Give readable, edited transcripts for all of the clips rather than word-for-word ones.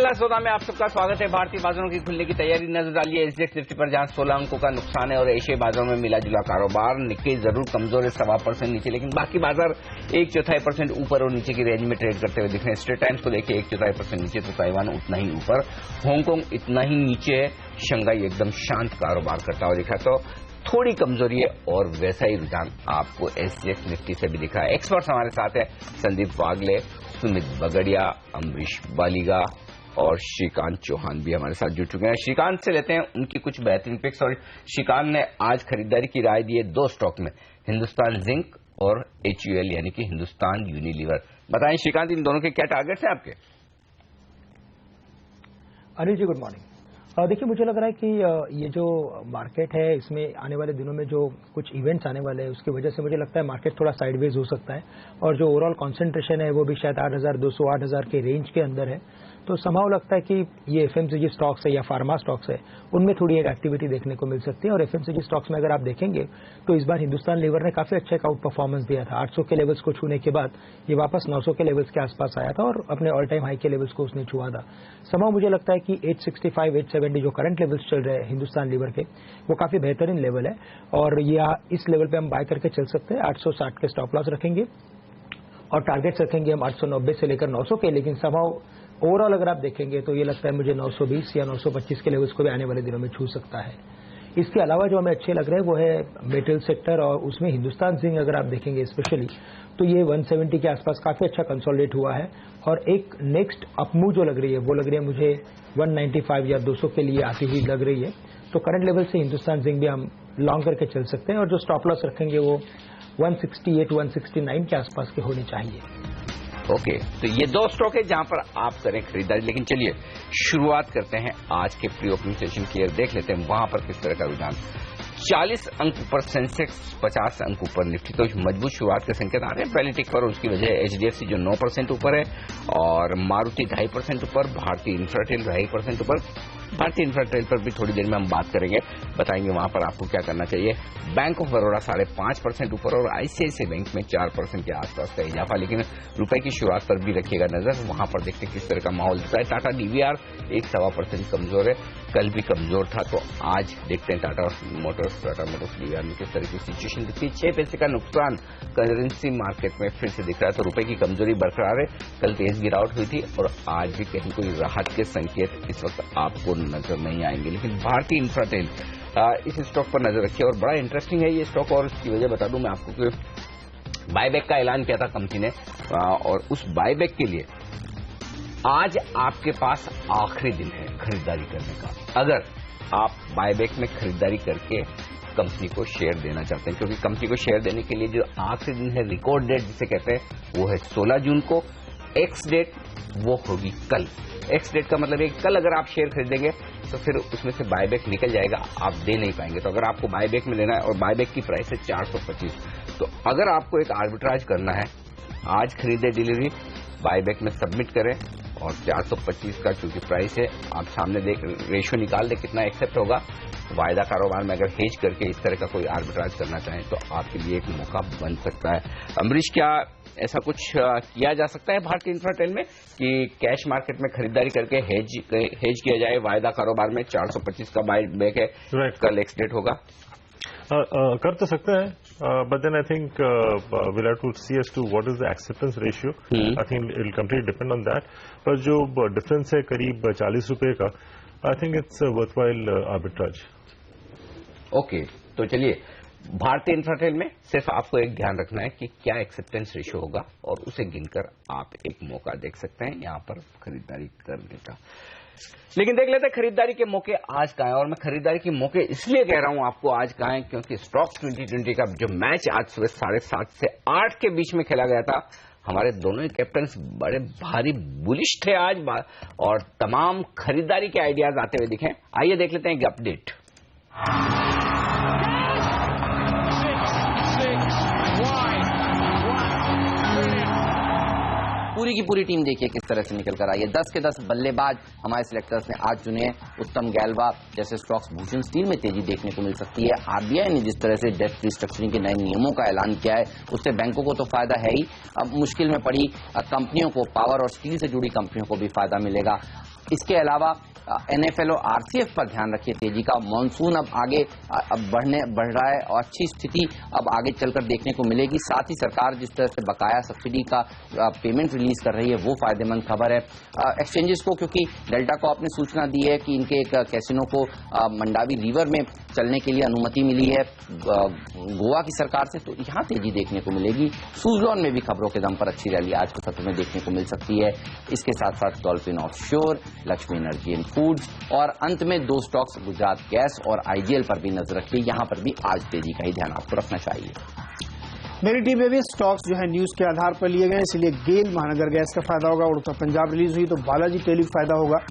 मंगला सौदा में आप सबका स्वागत है। भारतीय बाजारों की खुलने की तैयारी नजर डालिए एसजीएक्स निफ्टी पर, जहां 16 अंकों का नुकसान है और एशियाई बाजारों में मिला जुला कारोबार। निक्के जरूर कमजोर है 1.25% नीचे, लेकिन बाकी बाजार 1/4% ऊपर और नीचे की रेंज में ट्रेड करते हुए दिख रहे हैं। स्ट्रेट टाइम्स को देखिए 1/4% नीचे, तो ताइवान उतना ही ऊपर, हांगकांग इतना ही नीचे है, शंघाई एकदम शांत कारोबार करता हुआ दिखा। तो थोड़ी कमजोरी है और वैसा ही रुझान आपको एसजीएक्स निफ्टी से भी दिखा है। एक्सपर्ट्स हमारे साथ है संदीप वागले, सुमित बगड़िया, अमरीश बालिगा और श्रीकांत चौहान भी हमारे साथ जुड़ चुके हैं। श्रीकांत से लेते हैं उनकी कुछ बेहतरीन पिक्स। और श्रीकांत ने आज खरीदारी की राय दी है दो स्टॉक में, हिंदुस्तान जिंक और HUL यानी कि हिंदुस्तान यूनिलीवर। बताएं श्रीकांत, इन दोनों के क्या टारगेट्स हैं आपके? Anil ji good morning. देखिए, मुझे लग रहा है कि ये जो मार्केट है इसमें आने वाले दिनों में जो कुछ इवेंट्स आने वाले हैं उसकी वजह से मुझे लगता है मार्केट थोड़ा साइडवेज हो सकता है, और जो ओवरऑल कंसंट्रेशन है वो भी शायद 8,200 8,000 के रेंज के अंदर है। तो संभव लगता है कि ये एफएमसीजी स्टॉक्स है या फार्मा स्टॉक्स है उनमें थोड़ी एक एक्टिविटी देखने को मिल सकती है। और एफएमसीजी स्टॉक्स में अगर आप देखेंगे तो इस बार हिंदुस्तान लीवर ने काफी अच्छा आउट परफॉर्मेंस दिया था। 800 के लेवल्स को छूने के बाद ये वापस 900 के लेवल्स के आसपास आया था और अपने ऑल टाइम हाई के लेवल्स को उसने छुआ था। संभव मुझे लगता है कि 865 870 जो करंट लेवल्स चल रहे हैं हिंदुस्तान लीवर के, वो काफी बेहतरीन लेवल है और ये इस लेवल पे हम बाय करके चल सकते हैं। 860 के स्टॉप लॉस रखेंगे और टारगेट्स रखेंगे हम 890 से लेकर 900 के। लेकिन संभव ओवरऑल अगर आप देखेंगे तो ये लगता है मुझे 920 या 925 के लेवल्स को भी आने वाले दिनों में छू सकता है। इसके अलावा जो हमें अच्छे लग रहे हैं वो है मेटल सेक्टर, और उसमें हिंदुस्तान जिंक अगर आप देखेंगे स्पेशली तो ये 170 के आसपास काफी अच्छा कंसोलिडेट हुआ है और एक नेक्स्ट अपमूव जो लग रही है वो लग रही है मुझे 195 या 200 के लिए आती हुई लग रही है। तो करंट लेवल से हिंदुस्तान जिंक भी हम लॉन्ग करके चल सकते हैं और जो स्टॉप लॉस रखेंगे वो 168 169 के आसपास के होने चाहिए। ओके, तो ये दो स्टॉक है जहां पर आप करें खरीदारी। लेकिन चलिए शुरुआत करते हैं आज के प्री ओपनिंग सेशन की और देख लेते हैं वहां पर किस तरह का रुझान। 40 अंक ऊपर सेंसेक्स, 50 अंक ऊपर निफ्टी, तो मजबूत शुरुआत के संकेत आ रहे हैं पहले टिक पर। और उसकी वजह है HDFC जो 9% ऊपर है और मारुति 2.5% ऊपर, भारतीय इंफ्राटेल 2.5% ऊपर। भारतीय इंफ्राटेल पर भी थोड़ी देर में हम बात करेंगे, बताएंगे वहां पर आपको क्या करना चाहिए। बैंक ऑफ बड़ौदा 5.5% ऊपर और ICICI बैंक में 4% के आसपास का इजाफा। लेकिन रुपए की शुरुआत पर भी रखिएगा नजर, वहां पर देखते किस तरह का माहौल दिखता है। टाटा DVR 1.25% कमजोर है, कल भी कमजोर था, तो आज देखते हैं टाटा मोटर्स DVR में किस तरह की सिचुएशन दिखती है। 6 पैसे का नुकसान करेंसी मार्केट में फिर से दिख रहा है, तो रुपए की कमजोरी बरकरार है। कल तेज गिरावट हुई थी और आज भी कहीं कोई राहत के संकेत इस वक्त आपको नजर नहीं आएंगे। लेकिन भारतीय इंफ्राटेल इस स्टॉक पर नजर रखिए और बड़ा इंटरेस्टिंग है ये स्टॉक। और इसकी वजह बता दूं मैं आपको कि बायबैक का ऐलान किया था कंपनी ने, और उस बायबैक के लिए आज आपके पास आखिरी दिन है खरीदारी करने का। अगर आप बायबैक में खरीदारी करके कंपनी को शेयर देना चाहते हैं, क्योंकि कंपनी को शेयर देने के लिए जो आखिरी दिन है, रिकॉर्ड डेट जिसे कहते हैं, वो है 16 जून को। एक्स डेट वो होगी कल। एक्स डेट का मतलब है कल अगर आप शेयर खरीदेंगे तो फिर उसमें से बायबैक निकल जाएगा, आप दे नहीं पाएंगे। तो अगर आपको बायबैक में लेना है और बायबैक की प्राइस है 425, तो अगर आपको एक आर्बिट्राज करना है, आज खरीदे डिलीवरी, बायबैक में सबमिट करें और 425 का चूंकि प्राइस है, आप सामने देख रेशियो निकाल दे कितना एक्सेप्ट होगा। वायदा कारोबार में अगर हेज करके इस तरह का कोई आर्बिट्राज करना चाहें तो आपके लिए एक मौका बन सकता है। अमरीश, क्या ऐसा कुछ किया जा सकता है भारतीय इंफ्राटेल में कि कैश मार्केट में खरीदारी करके हेज किया जाए? वायदा कारोबार में 425 का बायबैक है, कल एक्स डेट होगा। कर तो सकते हैं, but then I think will have to see as to what is the acceptance ratio. I think it will completely depend on that. पर जो डिफरेंस है करीब 40 रुपए का, I think it's worthwhile arbitrage. Okay, तो चलिए भारतीय इंफ्राटेल में सिर्फ आपको एक ध्यान रखना है कि क्या एक्सेप्टेंस रेशियो होगा और उसे गिनकर आप एक मौका देख सकते हैं यहां पर खरीदारी करने का। लेकिन देख लेते हैं खरीदारी के मौके आज कहां हैं। और मैं खरीदारी के मौके इसलिए कह रहा हूं आपको आज कहां हैं, क्योंकि स्टॉक्स 2020 का जो मैच आज सुबह 7:30 से 8 के बीच में खेला गया था, हमारे दोनों ही कैप्टन्स बड़े भारी बुलिश थे आज और तमाम खरीदारी के आइडियाज आते हुए दिखे। आइए देख लेते हैं एक अपडेट। पूरी की पूरी टीम देखिए किस तरह से निकल कर आई है। 10 के 10 बल्लेबाज हमारे सिलेक्टर्स ने आज चुने। उत्तम गैलवा जैसे स्टॉक्स, भूषण स्टील में तेजी देखने को मिल सकती है। आरबीआई ने जिस तरह से डेट रिस्ट्रक्चरिंग के नए नियमों का ऐलान किया है उससे बैंकों को तो फायदा है ही, अब मुश्किल में पड़ी कंपनियों को, पावर और स्टील से जुड़ी कंपनियों को भी फायदा मिलेगा। इसके अलावा NFL और RCF पर ध्यान रखिए तेजी का। मॉनसून अब आगे बढ़ रहा है और अच्छी स्थिति अब आगे चलकर देखने को मिलेगी। साथ ही सरकार जिस तरह से बकाया सब्सिडी का पेमेंट रिलीज कर रही है वो फायदेमंद खबर है एक्सचेंजेस को, क्योंकि डेल्टा को आपने सूचना दी है कि इनके एक कैसीनो को मंडावी रिवर में चलने के लिए अनुमति मिली है गोवा की सरकार से, तो यहाँ तेजी देखने को मिलेगी। सुज़लोन में भी खबरों के दम पर अच्छी रैली आज के सत्र में देखने को मिल सकती है। इसके साथ साथ dolphin offshore, Lakshmi energy and foods और अंत में 2 स्टॉक्स गुजरात गैस और IGL पर भी नजर रखिए। यहां पर भी आज तेजी का ही ध्यान आपको रखना चाहिए। मेरी टीम में भी स्टॉक्स जो है न्यूज के आधार पर लिए गए, इसलिए गेल महानगर गैस का फायदा होगा, उड़ता पंजाब रिलीज हुई तो बालाजी टेली फायदा होगा।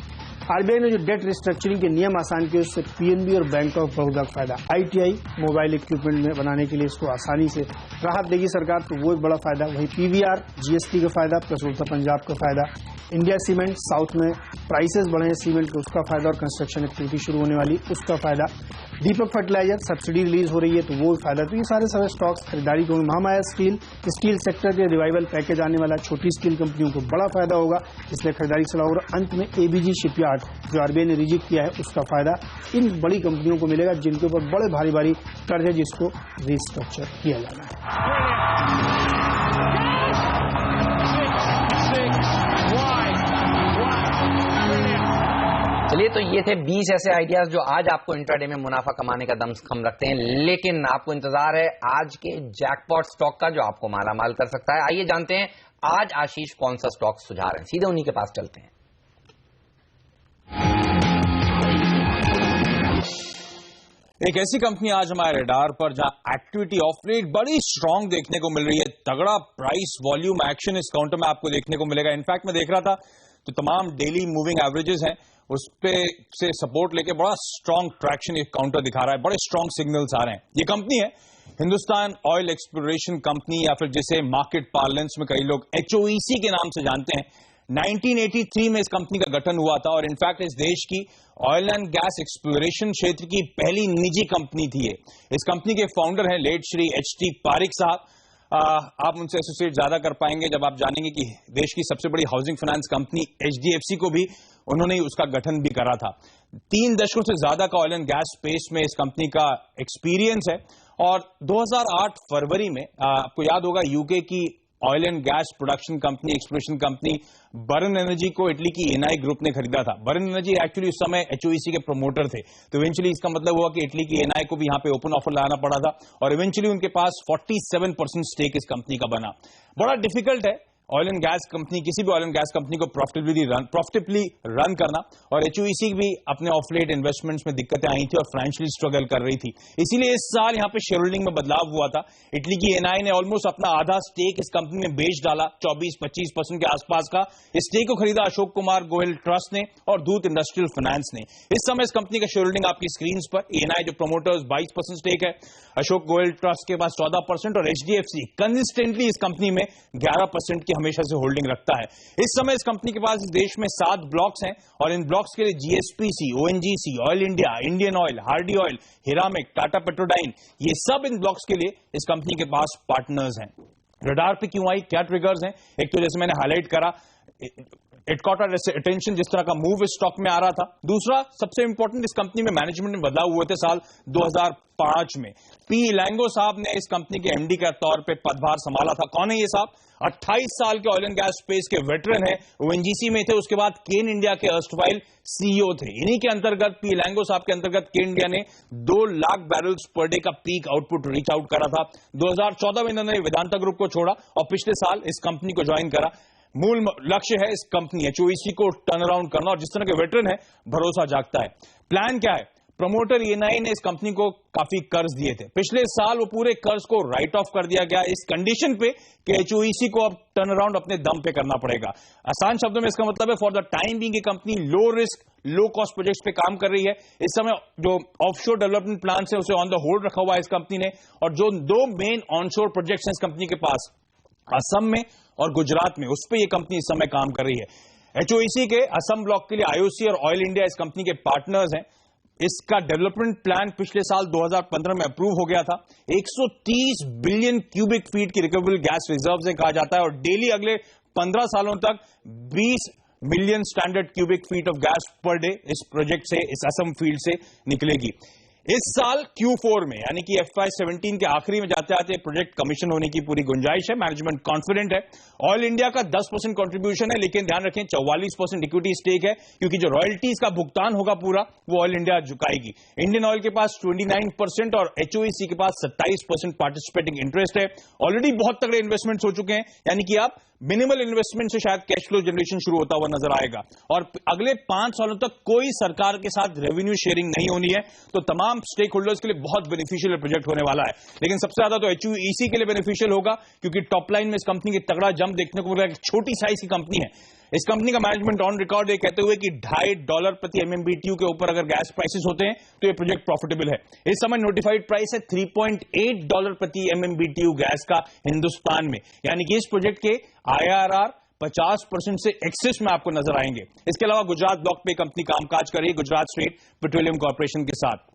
RBI ने जो डेट रिस्ट्रक्चरिंग के नियम आसान किए उससे PNB और बैंक ऑफ बड़ौदा का फायदा। ITI मोबाइल इक्विपमेंट में बनाने के लिए इसको आसानी से राहत देगी सरकार, तो वो एक बड़ा फायदा। वही PVR GST का फायदा प्लस उड़ता पंजाब का फायदा। इंडिया सीमेंट साउथ में प्राइसेस बढ़े हैं सीमेंट के, उसका फायदा और कंस्ट्रक्शन एक्टिविटी शुरू होने वाली उसका फायदा। दीपक फर्टिलाइजर सब्सिडी रिलीज हो रही है तो वो फायदा। तो ये सारे स्टॉक्स खरीदारी को। महामाया स्टील सेक्टर के रिवाइवल पैकेज आने वाला, छोटी स्टील कंपनियों को बड़ा फायदा होगा, इसलिए खरीदारी सलाह होगा। अंत में ABG शिपयार्ड जो RBI ने रिजेक्ट किया है उसका फायदा इन बड़ी कंपनियों को मिलेगा जिनके ऊपर बड़े भारी भारी कर्ज है जिसको रिस्ट्रक्चर किया जाना है। चलिए, तो ये थे 20 ऐसे आइडियाज जो आज आपको इंट्राडे में मुनाफा कमाने का दमखम रखते हैं, लेकिन आपको इंतजार है आज के जैकपॉट स्टॉक का जो आपको मालामाल कर सकता है। आइए जानते हैं आज आशीष कौन सा स्टॉक सुझा रहे हैं, सीधे उन्हीं के पास चलते हैं। एक ऐसी कंपनी आज हमारे रडार पर जहां एक्टिविटी ऑफ लेट बड़ी स्ट्रांग देखने को मिल रही है, तगड़ा प्राइस वॉल्यूम एक्शन इस काउंटर में आपको देखने को मिलेगा। इनफैक्ट मैं देख रहा था तो तमाम डेली मूविंग एवरेजेस हैं उस पे से सपोर्ट लेके बड़ा स्ट्रांग ट्रैक्शन एक काउंटर दिखा रहा है, बड़े स्ट्रांग सिग्नल्स आ रहे हैं। ये कंपनी है हिंदुस्तान ऑयल एक्सप्लोरेशन कंपनी, या फिर जिसे मार्केट पार्लेंस में कई लोग HOEC के नाम से जानते हैं। 1983 में इस कंपनी का गठन हुआ था और इनफैक्ट इस देश की ऑयल एंड गैस एक्सप्लोरेशन क्षेत्र की पहली निजी कंपनी थी। इस कंपनी के फाउंडर हैं लेट श्री HT पारिक साहब। आप उनसे एसोसिएट ज्यादा कर पाएंगे जब आप जानेंगे कि देश की सबसे बड़ी हाउसिंग फाइनेंस कंपनी HDFC को भी उन्होंने उसका गठन भी करा था। 3 दशकों से ज्यादा का ऑयल एंड गैस स्पेस में इस कंपनी का एक्सपीरियंस है और 2008 फरवरी में आपको याद होगा यूके की oil and gas production company, exploration company बरन एनर्जी को इटली की एनआई ग्रुप ने खरीदा था। बरन एनर्जी एक्चुअली उस समय HOEC के प्रमोटर थे, तो इवेंचुअली इसका मतलब हुआ कि इटली की एनआई को भी यहां पे ओपन ऑफर लाना पड़ा था और इवेंचुअली उनके पास 47% स्टेक इस कंपनी का बना। बड़ा डिफिकल्ट है ऑयल एंड गैस कंपनी, किसी भी ऑयल एंड गैस कंपनी को प्रॉफिटेबली रन करना, और HOEC भी अपने ऑफलेट इन्वेस्टमेंट्स में दिक्कतें आई थी और फाइनेंशियली स्ट्रगल कर रही थी। इसीलिए इस साल यहां पे शेयर होल्डिंग में बदलाव हुआ था। इटली की एनआई ने ऑलमोस्ट अपना आधा स्टेक इस कंपनी में बेच डाला, 24-25% के आसपास का। इस स्टेक को खरीदा अशोक कुमार गोयल ट्रस्ट ने और दूत इंडस्ट्रियल फाइनेंस ने। इस समय इस कंपनी का शेयर होल्डिंग आपकी स्क्रीन पर, एनआई जो प्रमोटर्स 22% स्टेक है, अशोक गोयल ट्रस्ट के पास 14% और HDFC कंसिस्टेंटली इस कंपनी में 11% की हमेशा से होल्डिंग रखता है। इस समय इस कंपनी के पास इस देश में 7 ब्लॉक्स हैं और इन ब्लॉक्स के लिए GSPC, ONGC, Oil India, Indian Oil, Hardy Oil, हिरामेक, टाटा पेट्रोडाइन, ये सब इन ब्लॉक्स के लिए इस कंपनी के पास पार्टनर्स हैं। रडार पे क्यों आई, क्या ट्रिगर्स हैं? एक तो जैसे मैंने हाईलाइट करा, इट कॉट आवर अटेंशन जिस तरह का मूव इस स्टॉक में आ रहा था। दूसरा सबसे इंपॉर्टेंट, इस कंपनी में मैनेजमेंट में बदलाव हुए थे साल 2005 में। P. इलांगो साहब ने इस कंपनी के MD के तौर पे पदभार संभाला था। कौन है ये साहब? 28 साल के ऑयल एंड गैस स्पेस के वेटरन है, ONGC में थे, उसके बाद केन इंडिया के अर्स्टवाइल CEO थे। इन्हीं के अंतर्गत P. इलांगो साहब के अंतर्गत केन इंडिया ने 2 लाख बैरल्स पर डे का पीक आउटपुट रीच आउट करा था। 2014 में इन्होंने वेदांता ग्रुप को छोड़ा और पिछले साल इस कंपनी को ज्वाइन करा। मूल लक्ष्य है इस कंपनी HOEC को टर्न अराउंड करना और जिस तरह के वेटरन है भरोसा जागता है। प्लान क्या है? प्रमोटर एनआई ने इस कंपनी को काफी कर्ज दिए थे, पिछले साल वो पूरे कर्ज को राइट ऑफ कर दिया गया इस कंडीशन पे कि HOEC को अब टर्न अराउंड अपने दम पे करना पड़ेगा। आसान शब्दों में इसका मतलब है फॉर द टाइम बीइंग ये company low risk low cost projects पे काम कर रही है। इस समय जो ऑफशोर डेवलपमेंट प्लान है उसे ऑन द होल्ड रखा हुआ है इस कंपनी ने, और जो 2 मेन ऑनशोर प्रोजेक्ट्स हैं इस कंपनी के पास, असम में और गुजरात में, उस पर यह कंपनी इस समय काम कर रही है। HOEC के असम ब्लॉक के लिए IOC और ऑयल इंडिया इस कंपनी के पार्टनर्स हैं। इसका डेवलपमेंट प्लान पिछले साल 2015 में अप्रूव हो गया था। 130 बिलियन क्यूबिक फीट की रिकवरेबल गैस रिजर्व्स हैं कहा जाता है और डेली अगले 15 सालों तक 20 million standard cubic feet of gas per day इस प्रोजेक्ट से, इस असम फील्ड से निकलेगी। इस साल Q4 में यानी कि FY17 के आखिरी में जाते आते प्रोजेक्ट कमीशन होने की पूरी गुंजाइश है। मैनेजमेंट कॉन्फिडेंट है। ऑयल इंडिया का 10% कंट्रीब्यूशन है, लेकिन ध्यान रखें 44% इक्विटी स्टेक है, क्योंकि जो रॉयल्टीज का भुगतान होगा पूरा वो ऑयल इंडिया झुकाएगी। इंडियन ऑयल के पास 29% और HOEC के पास 27% पार्टिसिपेटिंग इंटरेस्ट है। ऑलरेडी बहुत तगड़े इन्वेस्टमेंट्स हो चुके हैं, यानी कि आप मिनिमल इन्वेस्टमेंट से शायद कैश फ्लो जनरेशन शुरू होता हुआ नजर आएगा। और अगले 5 सालों तक कोई सरकार के साथ रेवेन्यू शेयरिंग नहीं होनी है, तो तमाम स्टेक होल्डर्स के लिए बहुत बेनिफिशियल प्रोजेक्ट होने वाला है। लेकिन सबसे ज्यादा तो HOEC के लिए बेनिफिशियल होगा, क्योंकि टॉप लाइन में इस कंपनी की तगड़ा जंप देखने को मिलेगा। छोटी साइज की कंपनी है। इस कंपनी का मैनेजमेंट ऑन रिकॉर्ड ये कहते हुए कि $2.5 प्रति MMBTU के ऊपर अगर गैस प्राइसेस होते हैं तो ये प्रोजेक्ट प्रॉफिटेबल है। इस समय नोटिफाइड प्राइस है $3.8 प्रति MMBTU गैस का हिंदुस्तान में, यानी कि इस प्रोजेक्ट के IRR 50% से एक्सेस में आपको नजर आएंगे। इसके अलावा गुजरात ब्लॉक पे कंपनी कामकाज कर रही है गुजरात स्टेट पेट्रोलियम कॉर्पोरेशन के साथ।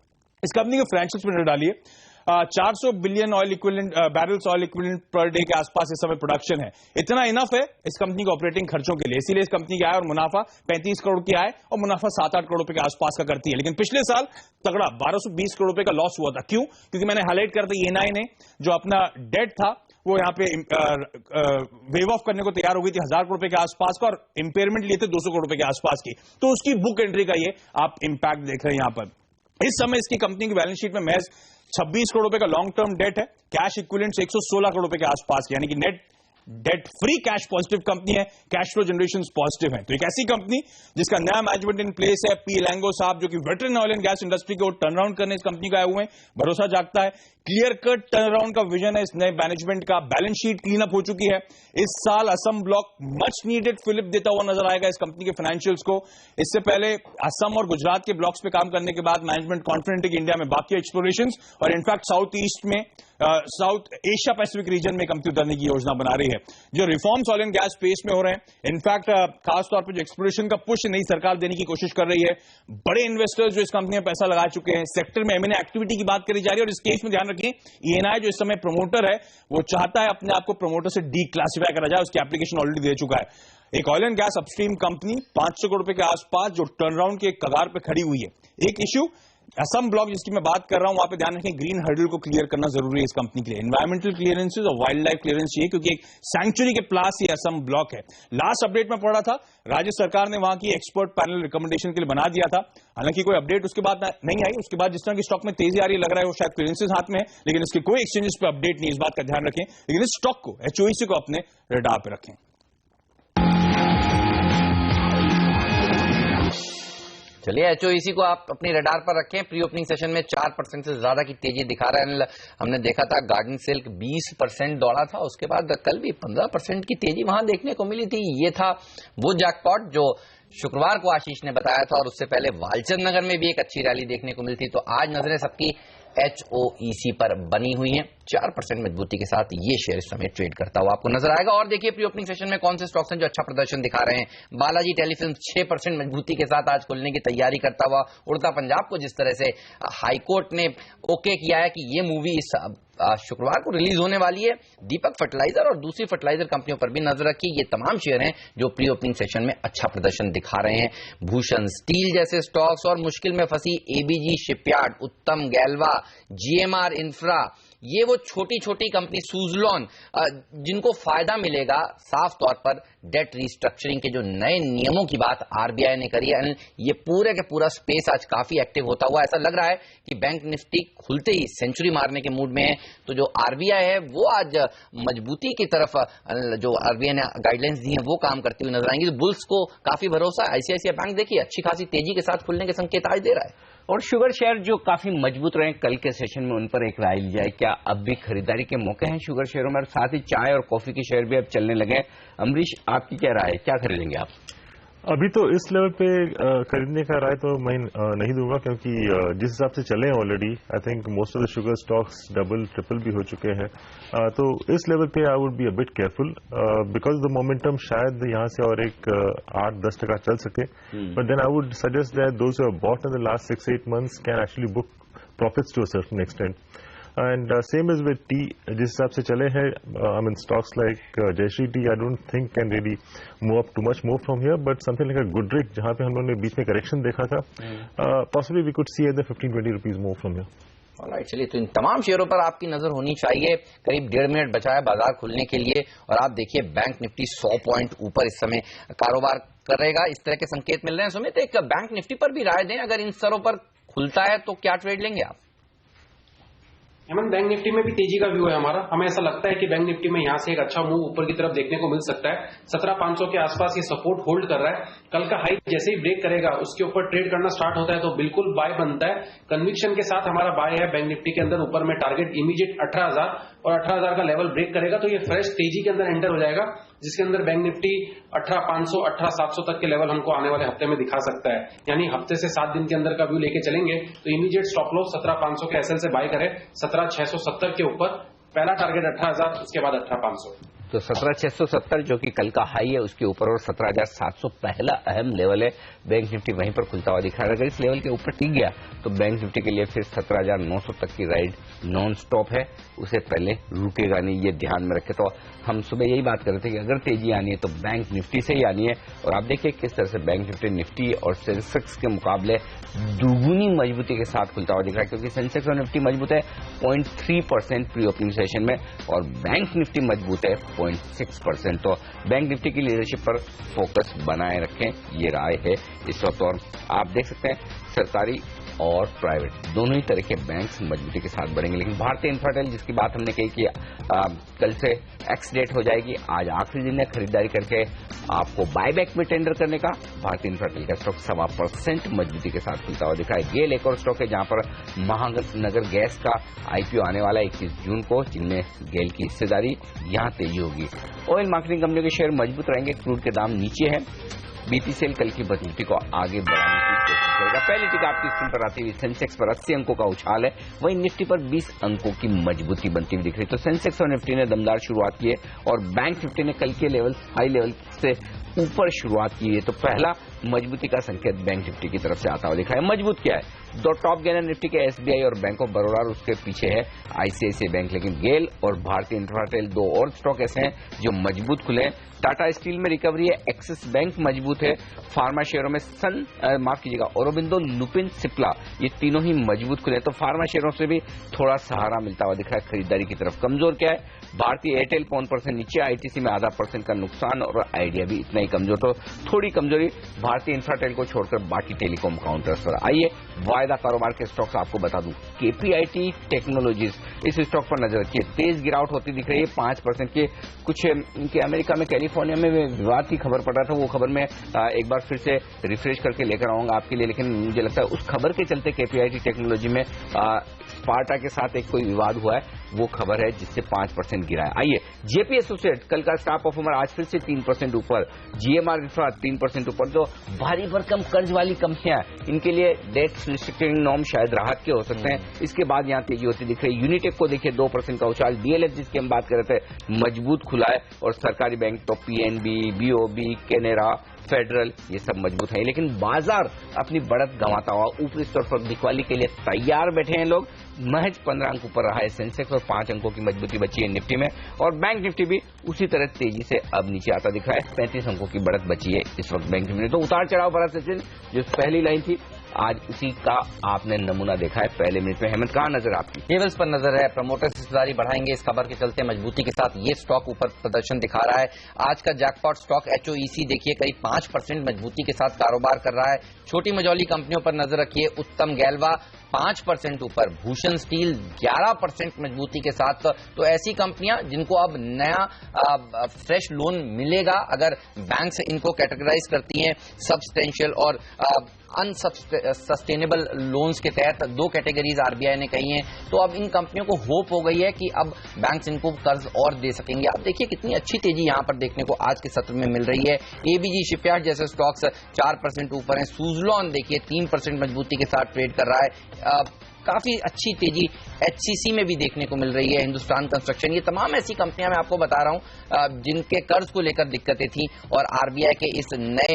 इस कंपनी के फाइनेंशियल्स पर नजर डालिए। 400 billion oil equivalent barrels oil equivalent per day के आसपास इस समय प्रोडक्शन है। इतना इनफ है इस कंपनी के ऑपरेटिंग खर्चों के लिए, इसीलिए इस कंपनी की आय और मुनाफा 35 करोड़ की आय और मुनाफा 7-8 करोड़ रुपए के आसपास का करती है। लेकिन पिछले साल तगड़ा 1220 करोड़ रुपए का लॉस हुआ था। क्यों? क्योंकि मैंने हाईलाइट कर दिया ENI ने जो अपना डेट था वो यहां पे वेव ऑफ करने को तैयार हो गई थी 1000 करोड़ रुपए के आसपास का, और इंपेयरमेंट लिए थे 200 करोड़ रुपए के आसपास की, तो उसकी बुक एंट्री का ये आप इंपैक्ट देख रहे हैं यहां पर। इस समय इसकी कंपनी की बैलेंस शीट में महज 26 करोड़ रुपए का लॉन्ग टर्म डेट है, कैश इक्विवेलेंट 116 करोड़ रुपए के आसपास की, यानी कि net debt free cash positive company है, कैश फ्लो जनरेशन पॉजिटिव है। तो एक ऐसी कंपनी जिसका नया मैनेजमेंट इन प्लेस है, P. Elango साहब जो कि veteran oil and gas industry को टर्न अराउंड करने इस कंपनी का आए हुए हैं, भरोसा जागता है। क्लियर कट टर्न अराउंड का विजन है इस नए मैनेजमेंट का। बैलेंस शीट क्लीन अप हो चुकी है। इस साल Assam block much needed fillip देता हुआ नजर आएगा इस कंपनी के फाइनेंशियल्स को। इससे पहले असम और गुजरात के ब्लॉक्स पे काम करने के बाद मैनेजमेंट कॉन्फिडेंट है कि इंडिया में बाकी एक्सप्लोरेशंस और इनफैक्ट साउथ ईस्ट में साउथ एशिया पैसिफिक रीजन में कंपनी उतरने की योजना बना रही है। जो reforms oil and gas space में हो रहे हैं, इनफैक्ट खासतौर पर जो एक्सप्लोरेशन का पुश नई सरकार देने की कोशिश कर रही है, बड़े इन्वेस्टर्स जो इस कंपनी में पैसा लगा चुके हैं, सेक्टर में M&A एक्टिविटी की बात करी जा रही है। और इस केस में ध्यान रखें ENI जो इस समय प्रमोटर है वो चाहता है अपने आप को प्रमोटर से डी क्लासिफाई करा जाए, उसकी एप्लीकेशन ऑलरेडी दे चुका है। एक oil and gas upstream company 500 crore रुपए के आसपास जो टर्नअराउंड के कगार पे खड़ी हुई है। एक इश्यू असम ब्लॉक जिसकी मैं बात कर रहा हूं, वहां पे ध्यान रखें ग्रीन हर्डल को क्लियर करना जरूरी है इस कंपनी के लिए। एनवायरमेंटल क्लियरेंसेस और वाइल्ड लाइफ क्लियरेंस चाहिए, क्योंकि एक सैंक्चुरी के प्लास ये असम ब्लॉक है। लास्ट अपडेट में पढ़ा था राज्य सरकार ने वहां की एक्सपर्ट पैनल रिकमेंडेशन के लिए बना दिया था, हालांकि कोई अपडेट उसके बाद नहीं आई। उसके बाद जिस तरह की स्टॉक में तेजी आ रही है, लग रहा है वो शायद क्लियरेंसेस हाथ में है, लेकिन इसके कोई एक्सचेंजेस पे अपडेट नहीं, इस बात का ध्यान रखें। लेकिन इस स्टॉक को HOEC को अपने रडार पे रखें। चलिए HOEC को आप अपनी रडार पर रखें। प्री ओपनिंग सेशन में 4% से ज्यादा की तेजी दिखा रहा है। हमने देखा था गार्डन सिल्क 20% दौड़ा था, उसके बाद कल भी 15% की तेजी वहां देखने को मिली थी। ये था वो जैकपॉट जो शुक्रवार को आशीष ने बताया था, और उससे पहले वालचंद नगर में भी एक अच्छी रैली देखने को मिलती। तो आज नजरें सबकी HOEC पर बनी हुई हैं। 4% मजबूती के साथ ये शेयर इस समय ट्रेड करता हुआ आपको नजर आएगा। और देखिए प्री ओपनिंग सेशन में कौन से स्टॉक्स हैं जो अच्छा प्रदर्शन दिखा रहे हैं। बालाजी टेलीफिल्म 6% मजबूती के साथ आज खुलने की तैयारी करता हुआ। उड़ता पंजाब को जिस तरह से हाईकोर्ट ने ओके किया है कि ये मूवी इस शुक्रवार को रिलीज होने वाली है। दीपक फर्टिलाइजर और दूसरी फर्टिलाइजर कंपनियों पर भी नजर रखी। ये तमाम शेयर हैं जो प्री ओपनिंग सेशन में अच्छा प्रदर्शन दिखा रहे हैं। भूषण स्टील जैसे स्टॉक्स और मुश्किल में फंसी ABG शिपयार्ड, उत्तम गैल्वा, GMR इंफ्रा, ये वो छोटी छोटी कंपनी सुजलॉन जिनको फायदा मिलेगा साफ तौर पर डेट रिस्ट्रक्चरिंग के जो नए नियमों की बात RBI ने करी है। ये पूरे के पूरा स्पेस आज काफी एक्टिव होता हुआ ऐसा लग रहा है कि बैंक निफ्टी खुलते ही सेंचुरी मारने के मूड में है। तो जो RBI है वो आज मजबूती की तरफ, जो RBI ने गाइडलाइंस दी है वो काम करती हुई नजर आएंगी। बुल्स को काफी भरोसा है। ICICI बैंक देखिए अच्छी खासी तेजी के साथ खुलने के संकेत आज दे रहा है। और शुगर शेयर जो काफी मजबूत रहे कल के सेशन में, उन पर एक राय ली जाए। क्या अब भी खरीदारी के मौके हैं शुगर शेयरों में? और साथ ही चाय और कॉफी के शेयर भी अब चलने लगे हैं। अमरीश, आपकी क्या राय है, क्या खरीदेंगे आप? अभी तो इस लेवल पे खरीदने का राय तो मैं नहीं दूंगा, क्योंकि जिस हिसाब से चले हैं already, I think most of the sugar stocks double triple भी हो चुके हैं। तो इस लेवल पे I would be a bit careful, because the momentum शायद यहाँ से और एक 8-10% चल सके। But then I would suggest that those who have bought in the last 6-8 months can actually book profits to a certain extent. And same is with tea, जिस हिसाब से चले हैं I mean stocks like Jayshree tea I don't think can really move up too much more from here, but something like a Goodricke जहां पे हम लोगों ने बीच में करेक्शन देखा था, possibly we could see at the 15-20 rupees move from here. Alright, चलिए तो इन तमाम शेयरों पर आपकी नजर होनी चाहिए। करीब 1.5 मिनट बचा है बाजार खुलने के लिए और आप देखिए बैंक निफ्टी 100 पॉइंट ऊपर इस समय कारोबार करेगा, इस तरह के संकेत मिल रहे हैं। सुमित, एक बैंक निफ्टी पर भी राय दें, अगर इन स्तरों पर खुलता है तो क्या ट्रेड लेंगे आप? हेमंत, बैंक निफ्टी में भी तेजी का व्यू है हमारा। हमें ऐसा लगता है कि बैंक निफ्टी में यहां से एक अच्छा मूव ऊपर की तरफ देखने को मिल सकता है। 17,500 के आसपास ये सपोर्ट होल्ड कर रहा है। कल का हाई जैसे ही ब्रेक करेगा उसके ऊपर ट्रेड करना स्टार्ट होता है तो बिल्कुल बाय बनता है। कन्विक्शन के साथ हमारा बाय है बैंक निफ्टी के अंदर। ऊपर में टारगेट इमीडिएट 18,000 और 18,000 का लेवल ब्रेक करेगा तो ये फ्रेश तेजी के अंदर एंटर हो जाएगा, जिसके अंदर बैंक निफ्टी 18,500 18,700 तक के लेवल हमको आने वाले हफ्ते में दिखा सकता है। यानी हफ्ते से 7 दिन के अंदर का व्यू लेके चलेंगे तो इमीडिएट स्टॉप लॉस 17,500 के एसएल से बाय करें 17,670 के ऊपर। पहला टारगेट 18,000, उसके बाद 18,500। तो 17,670 जो कि कल का हाई है उसके ऊपर, और 17,700 पहला अहम लेवल है। बैंक निफ्टी वहीं पर खुलता हुआ दिख रहा है। अगर इस लेवल के ऊपर टिक गया तो बैंक निफ्टी के लिए फिर 17,900 तक की राइड नॉन स्टॉप है, उसे पहले रुकेगा नहीं, ये ध्यान में रखें। तो हम सुबह यही बात कर रहे थे कि अगर तेजी आनी है तो बैंक निफ्टी से ही आनी है, और आप देखिए किस तरह से बैंक निफ्टी और सेंसेक्स के मुकाबले दुगुनी मजबूती के साथ खुलता हुआ दिख रहा है, क्योंकि सेंसेक्स और निफ्टी मजबूत है 0.3% प्री ओपनिंग सेशन में और बैंक निफ्टी मजबूत है 0.6%। तो बैंक निफ्टी की लीडरशिप पर फोकस बनाए रखें, ये राय है इस वक्त। और आप देख सकते हैं सरकारी और प्राइवेट दोनों ही तरह के बैंक मजबूती के साथ बढ़ेंगे, लेकिन भारतीय इंफ्राटेल जिसकी बात हमने कही कि कल से एक्स डेट हो जाएगी, आज आखिरी दिन है खरीदारी करके आपको बायबैक में टेंडर करने का। भारतीय इंफ्राटेल का स्टॉक 1.25% मजबूती के साथ खुलता हुआ दिखा है। गेल एक और स्टॉक है जहां पर महानगर गैस का आईपीओ आने वाला है 21 जून को, जिनमें गेल की हिस्सेदारी यहां तेजी होगी। ऑयल मार्केटिंग कंपनियों के शेयर मजबूत रहेंगे, क्रूड के दाम नीचे है। बीपीसीएल कल की मजबूती को आगे बढ़ाने की कोशिश करेगा। पहली टिक आपकी स्क्रीन पर आती हुई सेंसेक्स पर 80 अंकों का उछाल है, वहीं निफ्टी पर 20 अंकों की मजबूती बनती हुई दिख रही है। तो सेंसेक्स और निफ्टी ने दमदार शुरुआत की है और बैंक निफ्टी ने कल के लेवल हाई लेवल से ऊपर शुरुआत की है। तो पहला मजबूती का संकेत बैंक निफ्टी की तरफ से आता हुआ दिखा है। मजबूत क्या है? दो टॉप गेनर निफ्टी के एसबीआई और बैंक ऑफ बड़ौदा, उसके पीछे है आईसीआईसीआई बैंक, लेकिन गेल और भारतीय इंफ्राटेल दो और स्टॉक ऐसे हैं जो मजबूत खुले हैं। टाटा स्टील में रिकवरी है, एक्सिस बैंक मजबूत है, फार्मा शेयरों में औरोबिंदो, लुपिन, सिप्ला, ये तीनों ही मजबूत खुले हैं। तो फार्मा शेयरों से भी थोड़ा सहारा मिलता हुआ दिख रहा है खरीदारी की तरफ। कमजोर क्या है? भारतीय एयरटेल 1% नीचे, आईटीसी में 0.5% का नुकसान और आइडिया भी इतना ही कमजोर। तो थोड़ी कमजोरी भारतीय इंफ्राटेल को छोड़कर बाकी टेलीकॉम काउंटर्स पर। आइए वायदा कारोबार के स्टॉक्स आपको बता दूं। केपीआईटी टेक्नोलॉजीज, इस स्टॉक पर नजर रखिए, तेज गिरावट होती दिख रही है 5% के। कुछ इनके अमेरिका में कैलिफोर्निया में विवाद की खबर पड़ रहा था, वो खबर में एक बार फिर से रिफ्रेश करके लेकर आऊंगा आपके लिए, लेकिन मुझे लगता है उस खबर के चलते केपीआईटी टेक्नोलॉजी में स्पार्टा के साथ एक कोई विवाद हुआ है, वो खबर है जिससे 5% गिरा है। आइए जेपी एसोसिएट कल का स्टार परफॉर्मर, आज फिर से 3% ऊपर। जीएमआर इंफ्रा 3% ऊपर। जो भारी भरकम कर्ज वाली कंपनियां, इनके लिए डेट रिस्ट्रिक्टिंग नॉर्म शायद राहत के हो सकते हैं। इसके बाद यहां तेजी होती दिख रही है। यूनिटेक को देखिए 2% का उछाल। डीएलएफ जिसकी हम बात कर रहे थे मजबूत खुला है, और सरकारी बैंक तो पीएनबी, बीओबी, केनेरा, फेडरल, ये सब मजबूत है। लेकिन बाजार अपनी बढ़त गंवाता हुआ ऊपरी स्तर पर दिखवाली के लिए तैयार बैठे हैं लोग। महज 15 अंक ऊपर रहा है सेंसेक्स और 5 अंकों की मजबूती बची है निफ्टी में, और बैंक निफ्टी भी उसी तरह तेजी से अब नीचे आता दिख रहा है। 35 अंकों की बढ़त बची है इस वक्त बैंक निफ्टी में। तो उतार चढ़ाव भरा सचिन, जो पहली लाइन थी आज उसी का आपने नमूना देखा है पहले मिनट में। हेमंत, कहां नजर आपकी? लेवल्स पर नजर है। प्रमोटर्स हिस्सेदारी बढ़ाएंगे, इस खबर के चलते मजबूती के साथ ये स्टॉक ऊपर प्रदर्शन दिखा रहा है। आज का जैकपॉट स्टॉक एचओईसी देखिए करीब 5% मजबूती के साथ कारोबार कर रहा है। छोटी मझौली कंपनियों पर नजर रखिए, उत्तम गैल्वा 5% ऊपर, भूषण स्टील 11% मजबूती के साथ। तो ऐसी कंपनियां जिनको अब नया फ्रेश लोन मिलेगा, अगर बैंक से इनको कैटेगराइज करती हैं सब्सटेंशियल और अनसस्टेनेबल लोन्स के तहत, दो कैटेगरीज आरबीआई ने कही हैं, तो अब इन कंपनियों को होप हो गई है कि अब बैंक्स इनको कर्ज और दे सकेंगे। आप देखिए कितनी अच्छी तेजी यहां पर देखने को आज के सत्र में मिल रही है। एबीजी शिपयार्ड जैसे स्टॉक्स 4% ऊपर हैं। सुजलॉन देखिए 3% मजबूती के साथ ट्रेड कर रहा है। काफी अच्छी तेजी HCC में भी देखने को मिल रही है, हिंदुस्तान कंस्ट्रक्शन, ये तमाम ऐसी कंपनियां मैं आपको बता रहा हूं जिनके कर्ज को लेकर दिक्कतें थी और RBI के इस नए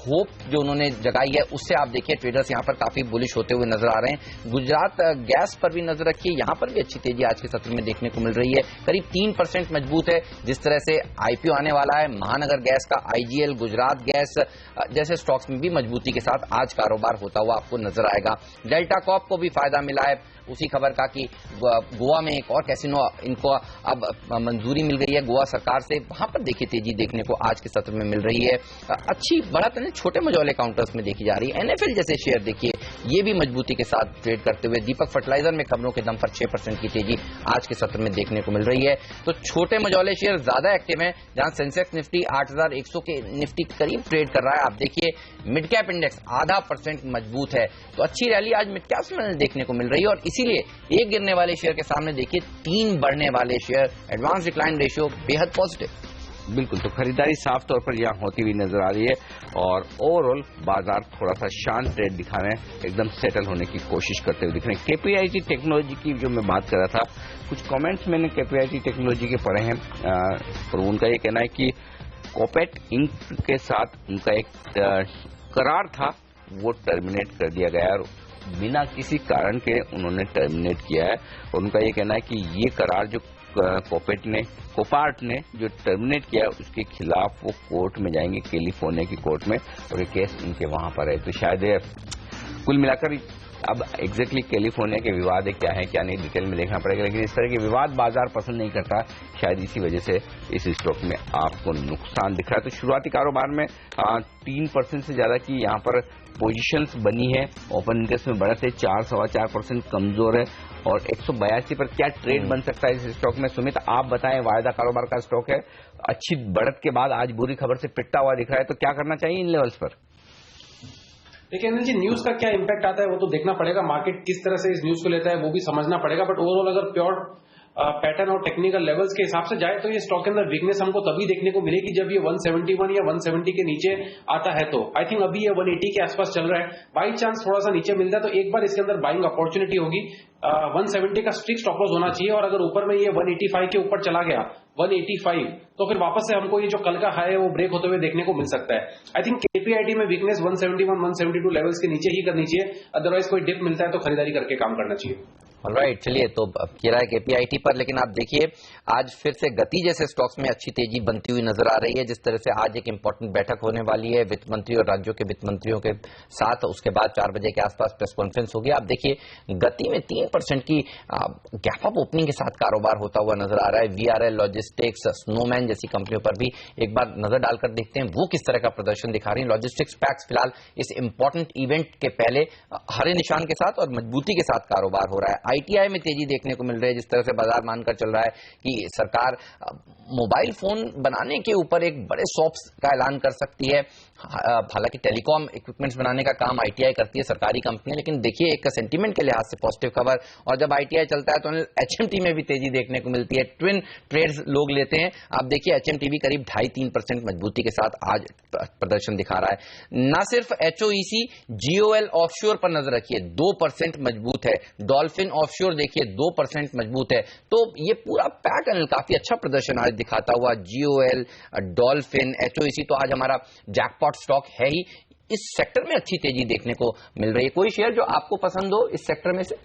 होप जो उन्होंने जगाई है उससे आप देखिए ट्रेडर्स यहां पर काफी बुलिश होते हुए नजर आ रहे हैं। गुजरात गैस पर भी नजर रखिए, यहां पर भी अच्छी तेजी आज के सत्र में देखने को मिल रही है, करीब 3% मजबूत है। जिस तरह से IPO आने वाला है महानगर गैस का, IGL, गुजरात गैस जैसे स्टॉक्स में भी मजबूती के साथ आज कारोबार होता हुआ आपको नजर आएगा। डेल्टा कॉर्प को भी फायदा मिला है उसी खबर का कि गोवा में एक और कैसीनो इनको अब मंजूरी मिल गई है गोवा सरकार से, वहां पर देखिए तेजी देखने को आज के सत्र में मिल रही है। अच्छी बढ़त छोटे मझौले काउंटर्स में देखी जा रही है। NFL जैसे शेयर देखिए ये भी मजबूती के साथ ट्रेड करते हुए, दीपक फर्टिलाइजर में खबरों के दम पर 6% की तेजी आज के सत्र में देखने को मिल रही है। तो छोटे मझौले शेयर ज्यादा एक्टिव है, जहां सेंसेक्स निफ्टी 8100 के निफ्टी करीब ट्रेड कर रहा है। आप देखिए मिड कैप इंडेक्स 0.5% मजबूत है, तो अच्छी रैली आज मिड कैप्स में देखने को मिल रही है और इसीलिए एक गिरने वाले शेयर के सामने देखिए 3 बढ़ने वाले शेयर, एडवांस डिक्लाइन रेशियो बेहद पॉजिटिव। बिल्कुल, तो खरीदारी साफ तौर पर यहाँ होती हुई नजर आ रही है और ओवरऑल बाजार थोड़ा सा शांत ट्रेड दिखा रहे हैं, एकदम सेटल होने की कोशिश करते हुए दिख रहे हैं। KPIT टेक्नोलॉजी की जो मैं बात कर रहा था, कुछ कमेंट्स मैंने KPIT टेक्नोलॉजी के पढ़े हैं और उनका ये कहना है कि कोपेट इंक के साथ उनका एक करार था वो टर्मिनेट कर दिया गया और बिना किसी कारण के उन्होंने टर्मिनेट किया है। और उनका ये कहना है कि ये करार जो कोपार्ट ने जो टर्मिनेट किया उसके खिलाफ वो कोर्ट में जाएंगे, कैलिफोर्निया की कोर्ट में, और ये केस उनके वहां पर है। तो शायद कुल मिलाकर अब एग्जैक्टली कैलिफोर्निया के विवाद है क्या है क्या नहीं, डिटेल में देखना पड़ेगा, लेकिन इस तरह के विवाद बाजार पसंद नहीं करता, शायद इसी वजह से इस स्टॉक में आपको नुकसान दिख रहा है। तो शुरुआती कारोबार में 3% से ज्यादा की यहाँ पर पोजीशंस बनी है, ओपन इंटरेस्ट में बढ़त है, 4-4.25% कमजोर है और 182 पर क्या ट्रेड बन सकता है इस स्टॉक में? सुमित आप बताएं, वायदा कारोबार का स्टॉक है, अच्छी बढ़त के बाद आज बुरी खबर से पिटता हुआ दिख रहा है, तो क्या करना चाहिए इन लेवल्स पर? देखिए अनिल जी, न्यूज का क्या इंपैक्ट आता है वो तो देखना पड़ेगा, मार्केट किस तरह से इस न्यूज को लेता है वो भी समझना पड़ेगा, बट ओवरऑल अगर प्योर पैटर्न और टेक्निकल लेवल्स के हिसाब से जाए तो ये स्टॉक के अंदर वीकनेस हमको तभी देखने को मिलेगी जब ये 171 या 170 के नीचे आता है। तो आई थिंक अभी ये 180 के आसपास चल रहा है, बाई चांस थोड़ा सा नीचे मिलता है तो एक बार इसके अंदर बाइंग अपॉर्चुनिटी होगी। 170 का स्ट्रिक्ट स्टॉप लॉस होना चाहिए और अगर ऊपर में ये 185 के ऊपर चला गया 185 तो फिर वापस से हमको ये जो कल का हाई है वो ब्रेक होते हुए देखने को मिल सकता है। आई थिंक KPIT में वीकनेस 171-172 लेवल्स के नीचे ही करनी चाहिए, अदरवाइज कोई डिप मिलता है तो खरीदारी करके काम करना चाहिए। ऑलराइट, चलिए तो अब कह रहा है KPIT पर, लेकिन आप देखिए आज फिर से गति जैसे स्टॉक्स में अच्छी तेजी बनती हुई नजर आ रही है। जिस तरह से आज एक इंपॉर्टेंट बैठक होने वाली है वित्त मंत्री और राज्यों के वित्त मंत्रियों के साथ, उसके बाद 4 बजे के आसपास प्रेस कॉन्फ्रेंस होगी। आप देखिए गति में 3% की गैप अप ओपनिंग के साथ कारोबार होता हुआ नजर आ रहा है। VRL लॉजिस्टिक्स, स्नोमैन जैसी कंपनियों पर भी एक बार नजर डालकर देखते हैं वो किस तरह का प्रदर्शन दिखा रही है। लॉजिस्टिक्स पैक्स फिलहाल इस इंपॉर्टेंट इवेंट के पहले हरे निशान के साथ और मजबूती के साथ कारोबार हो रहा है। ITI में तेजी देखने को मिल रही है, जिस तरह से बाजार मानकर चल रहा है कि सरकार मोबाइल फोन बनाने के ऊपर एक बड़े शॉप्स का ऐलान कर सकती है। हालांकि टेलीकॉम इक्विपमेंट्स बनाने का काम ITI करती है, सरकारी कंपनी है, लेकिन देखिए एक सेंटीमेंट के लिहाज से पॉजिटिव खबर। और जब ITI चलता है तो HMT में भी तेजी देखने को मिलती है, ट्विन ट्रेड्स लोग लेते हैं। आप देखिए HMT भी करीब 2.5-3% मजबूती के साथ आज प्रदर्शन दिखा रहा है। न सिर्फ HOEC, GOL ऑफशोर पर नजर रखिए 2% मजबूत है, डॉल्फिन ऑफशोर देखिए 2% मजबूत है। तो ये पूरा पैटर्न काफी अच्छा प्रदर्शन आज दिखाता हुआ, GOL, डॉल्फिन, HOEC तो आज हमारा जैकपॉट स्टॉक है ही। इस सेक्टर में अच्छी तेजी देखने को मिल रही है। कोई शेयर जो आपको पसंद हो इस सेक्टर में से?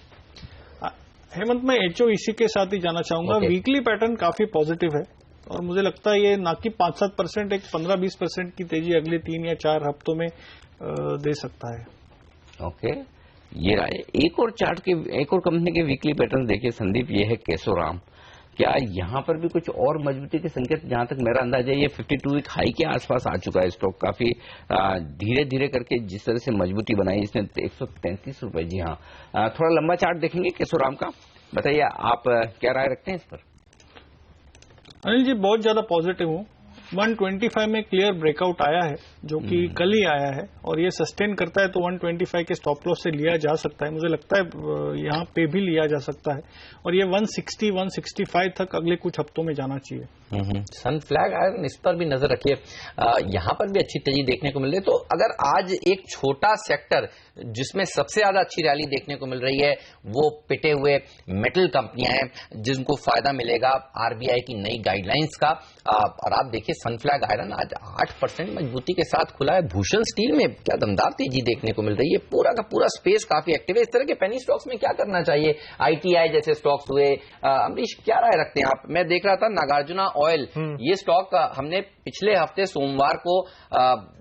हेमंत, मैं HOEC के साथ ही जाना चाहूंगा। वीकली पैटर्न काफी पॉजिटिव है और मुझे लगता है ये ना कि 5-7%, एक 15-20% की तेजी अगले 3 या 4 हफ्तों में दे सकता है। ओके, ये रहा एक और चार्ट के, एक और कंपनी के वीकली पैटर्न देखिए संदीप, ये है केशोराम। क्या यहाँ पर भी कुछ और मजबूती के संकेत? जहां तक मेरा अंदाजा है ये 52 वीक हाई के आसपास आ चुका है स्टॉक, काफी धीरे धीरे करके जिस तरह से मजबूती बनाई इसने 133 रुपए। जी हाँ, थोड़ा लंबा चार्ट देखेंगे केशोराम का, बताइए आप क्या राय रखते हैं इस पर? अनिल जी, बहुत ज्यादा पॉजिटिव हूँ। 125 में क्लियर ब्रेकआउट आया है, जो कि कल ही आया है, और ये सस्टेन करता है तो 125 के स्टॉप लॉस से लिया जा सकता है। मुझे लगता है यहाँ पे भी लिया जा सकता है, और ये 160 165 तक अगले कुछ हफ्तों में जाना चाहिए। सनफ्लैग आयरन, इस पर भी नजर रखिए, यहाँ पर भी अच्छी तेजी देखने को मिल रही है। तो अगर आज एक छोटा सेक्टर जिसमें सबसे ज्यादा अच्छी रैली देखने को मिल रही है वो पिटे हुए मेटल कंपनियां हैं, जिनको फायदा मिलेगा आरबीआई की नई गाइडलाइंस का। और आप देखिए सनफ्लैग आयरन आज 8% मजबूती के साथ खुला है। भूषण स्टील में क्या दमदार तेजी देखने को मिल रही है, पूरा का पूरा स्पेस काफी एक्टिव है। इस तरह के पेनी स्टॉक्स में क्या करना चाहिए? आईटीआई जैसे स्टॉक्स हुए, अमरीश क्या राय रखते हैं आप? मैं देख रहा था नागार्जुना ऑयल, ये स्टॉक हमने पिछले हफ्ते सोमवार को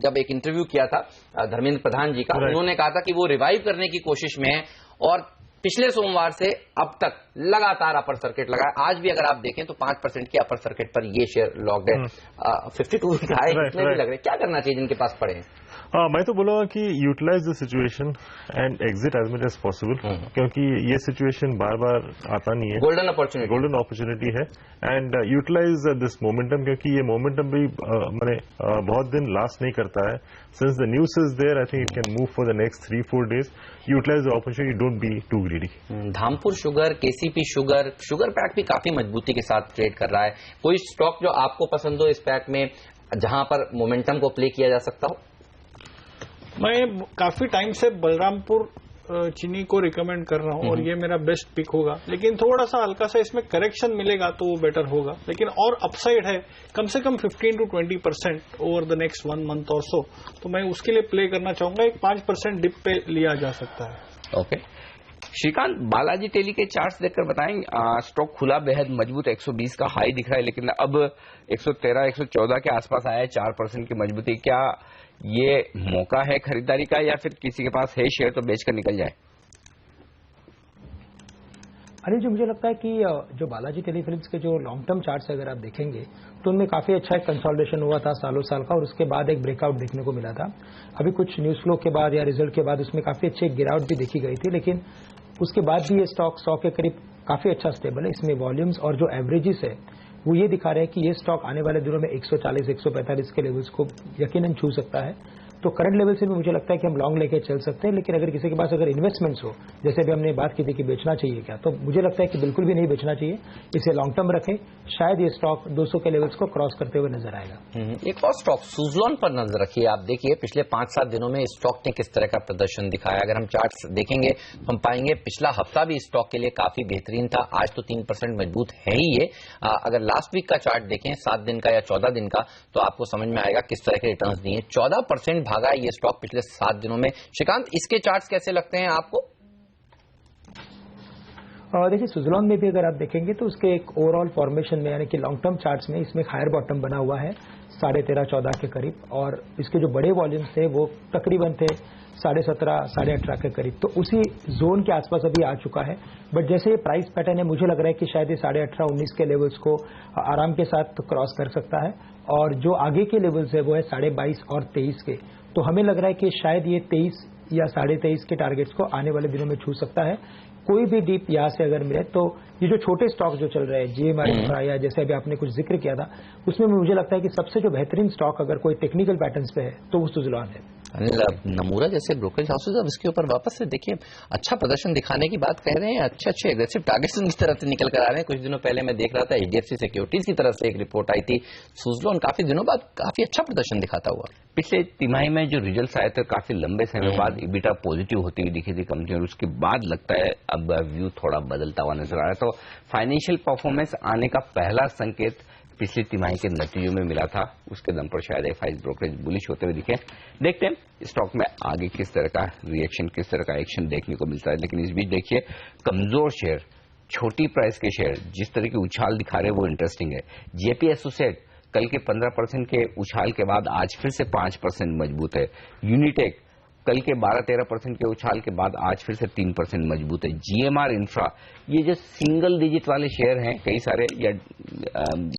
जब एक इंटरव्यू किया था धर्मेंद्र प्रधान जी का, उन्होंने कहा था कि वो रिवाइव करने की कोशिश में है, और पिछले सोमवार से अब तक लगातार अपर सर्किट लगा है। आज भी अगर आप देखें तो 5% के अपर सर्किट पर ये शेयर लॉक्ड है। 52 वीक हाई कितने भी लग रहे हैं, क्या करना चाहिए जिनके पास पड़े हैं? मैं तो बोलूंगा कि utilize the situation and exit as much as possible, क्योंकि ये सिचुएशन बार बार आता नहीं है। गोल्डन अपॉर्चुनिटी है, एंड यूटिलाइज दिस मोमेंटम, क्योंकि ये मोमेंटम भी मैंने बहुत दिन लास्ट नहीं करता है। Since the news is there, I think it can move for the next 3-4 days. Utilize the opportunity, don't be too greedy. Dhampur sugar, KCP sugar, sugar pack भी काफी मजबूती के साथ ट्रेड कर रहा है। कोई स्टॉक जो आपको पसंद हो इस पैक में, जहां पर मोमेंटम को प्ले किया जा सकता हो? मैं काफी टाइम से बलरामपुर चीनी को रिकमेंड कर रहा हूं, और ये मेरा बेस्ट पिक होगा, लेकिन थोड़ा सा हल्का सा इसमें करेक्शन मिलेगा तो वो बेटर होगा। लेकिन और अपसाइड है कम से कम 15 to 20% over the next 1 month और सो, तो मैं उसके लिए प्ले करना चाहूंगा। एक 5% डिप पे लिया जा सकता है। ओके श्रीकांत, बालाजी टेली के चार्ट्स देखकर बताएं। स्टॉक खुला बेहद मजबूत, 120 का हाई दिख रहा है, लेकिन अब 113 114 के आसपास आया है, 4% की मजबूती। क्या ये मौका है खरीदारी का, या फिर किसी के पास है शेयर तो बेचकर निकल जाए? अरे जी, मुझे लगता है कि जो बालाजी टेलीफिल्म्स के जो लॉन्ग टर्म चार्ट्स अगर आप देखेंगे तो उनमें काफी अच्छा एक कंसोलिडेशन हुआ था सालों साल का, और उसके बाद एक ब्रेकआउट देखने को मिला था। अभी कुछ न्यूज फ्लो के बाद या रिजल्ट के बाद उसमें काफी अच्छी गिरावट भी देखी गई थी, लेकिन उसके बाद भी ये स्टॉक 100 के करीब काफी अच्छा स्टेबल है। इसमें वॉल्यूम्स और जो एवरेजेस है वो ये दिखा रहे हैं कि ये स्टॉक आने वाले दिनों में 140 145 के लेवल्स को यकीनन छू सकता है। तो करंट लेवल से भी मुझे लगता है कि हम लॉन्ग लेके चल सकते हैं, लेकिन अगर किसी के पास अगर इन्वेस्टमेंट्स हो, जैसे भी हमने बात की थी कि बेचना चाहिए क्या, तो मुझे लगता है कि बिल्कुल भी नहीं बेचना चाहिए, इसे लॉन्ग टर्म रखें। शायद ये स्टॉक 200 के लेवल्स को क्रॉस करते हुए नजर आएगा। एक और स्टॉक सुजलॉन पर नजर रखिए। आप देखिए पिछले 5-7 दिनों में स्टॉक ने किस तरह का प्रदर्शन दिखाया। अगर हम चार्ट्स देखेंगे हम पाएंगे पिछला हफ्ता भी स्टॉक के लिए काफी बेहतरीन था। आज तो 3% मजबूत है ही ये। अगर लास्ट वीक का चार्ट देखें 7 दिन का या 14 दिन का, तो आपको समझ में आएगा किस तरह के रिटर्न्स दिए। 14% भागा है ये स्टॉक पिछले 7 दिनों में। श्रीकांत, इसके चार्ट्स कैसे लगते हैं आपको? देखिए सुजलॉन में भी अगर आप देखेंगे तो उसके एक ओवरऑल फॉर्मेशन में, यानी कि लॉन्ग टर्म चार्ट्स में, इसमें हायर बॉटम बना हुआ है 13.5-14 के करीब, और इसके जो बड़े वॉल्यूम्स थे वो तकरीबन थे 17.5 18.5 के करीब, तो उसी जोन के आसपास अभी आ चुका है। बट जैसे ये प्राइस पैटर्न है, मुझे लग रहा है कि शायद ये 18.5 19 के लेवल्स को आराम के साथ क्रॉस कर सकता है, और जो आगे के लेवल्स है वो है 22.5 और 23 के। तो हमें लग रहा है कि शायद ये 23 या 23.5 के टारगेट्स को आने वाले दिनों में छू सकता है। कोई भी डीप यहाँ से अगर मिले तो ये जो छोटे स्टॉक जो चल रहे हैं जीएमआर इंफ्रा, या जैसे अभी आपने कुछ जिक्र किया था, उसमें मुझे लगता है कि सबसे जो बेहतरीन स्टॉक अगर कोई टेक्निकल पैटर्न्स पे है तो वो सुजलॉन है। नमूरा जैसे ब्रोकरेज हाउसेज अब इसके ऊपर वापस से देखिए अच्छा प्रदर्शन दिखाने की बात कह रहे हैं। अच्छे एग्रेसिव टारगेट्स इस तरह से निकल कर आ रहे हैं। कुछ दिनों पहले मैं देख रहा था एचडीएफसी सिक्योरिटीज की तरफ से एक रिपोर्ट आई थी, सुजलॉन काफी दिनों बाद काफी अच्छा प्रदर्शन दिखाता हुआ। पिछले तिमाही में जो रिजल्ट आए थे काफी लंबे समय बाद ईबिटा पॉजिटिव होती हुई दिखी थी कंपनी, और उसके बाद लगता है अब व्यू थोड़ा बदलता हुआ नजर आ रहा है। तो फाइनेंशियल परफॉर्मेंस आने का पहला संकेत पिछली तिमाही के नतीजों में मिला था, उसके दम पर शायद एफआईज ब्रोकरेज बुलिश होते हुए दिखे। देखते हैं स्टॉक में आगे किस तरह का रिएक्शन, किस तरह का एक्शन देखने को मिलता है। लेकिन इस बीच देखिए कमजोर शेयर, छोटी प्राइस के शेयर जिस तरह की उछाल दिखा रहे हैं वो इंटरेस्टिंग है। जेपी एसोसिएट कल के 15% के उछाल के बाद आज फिर से 5% मजबूत है। यूनिटेक कल के 12-13% के उछाल के बाद आज फिर से 3% मजबूत है। जीएमआर इंफ्रा, ये जो सिंगल डिजिट वाले शेयर हैं कई सारे, या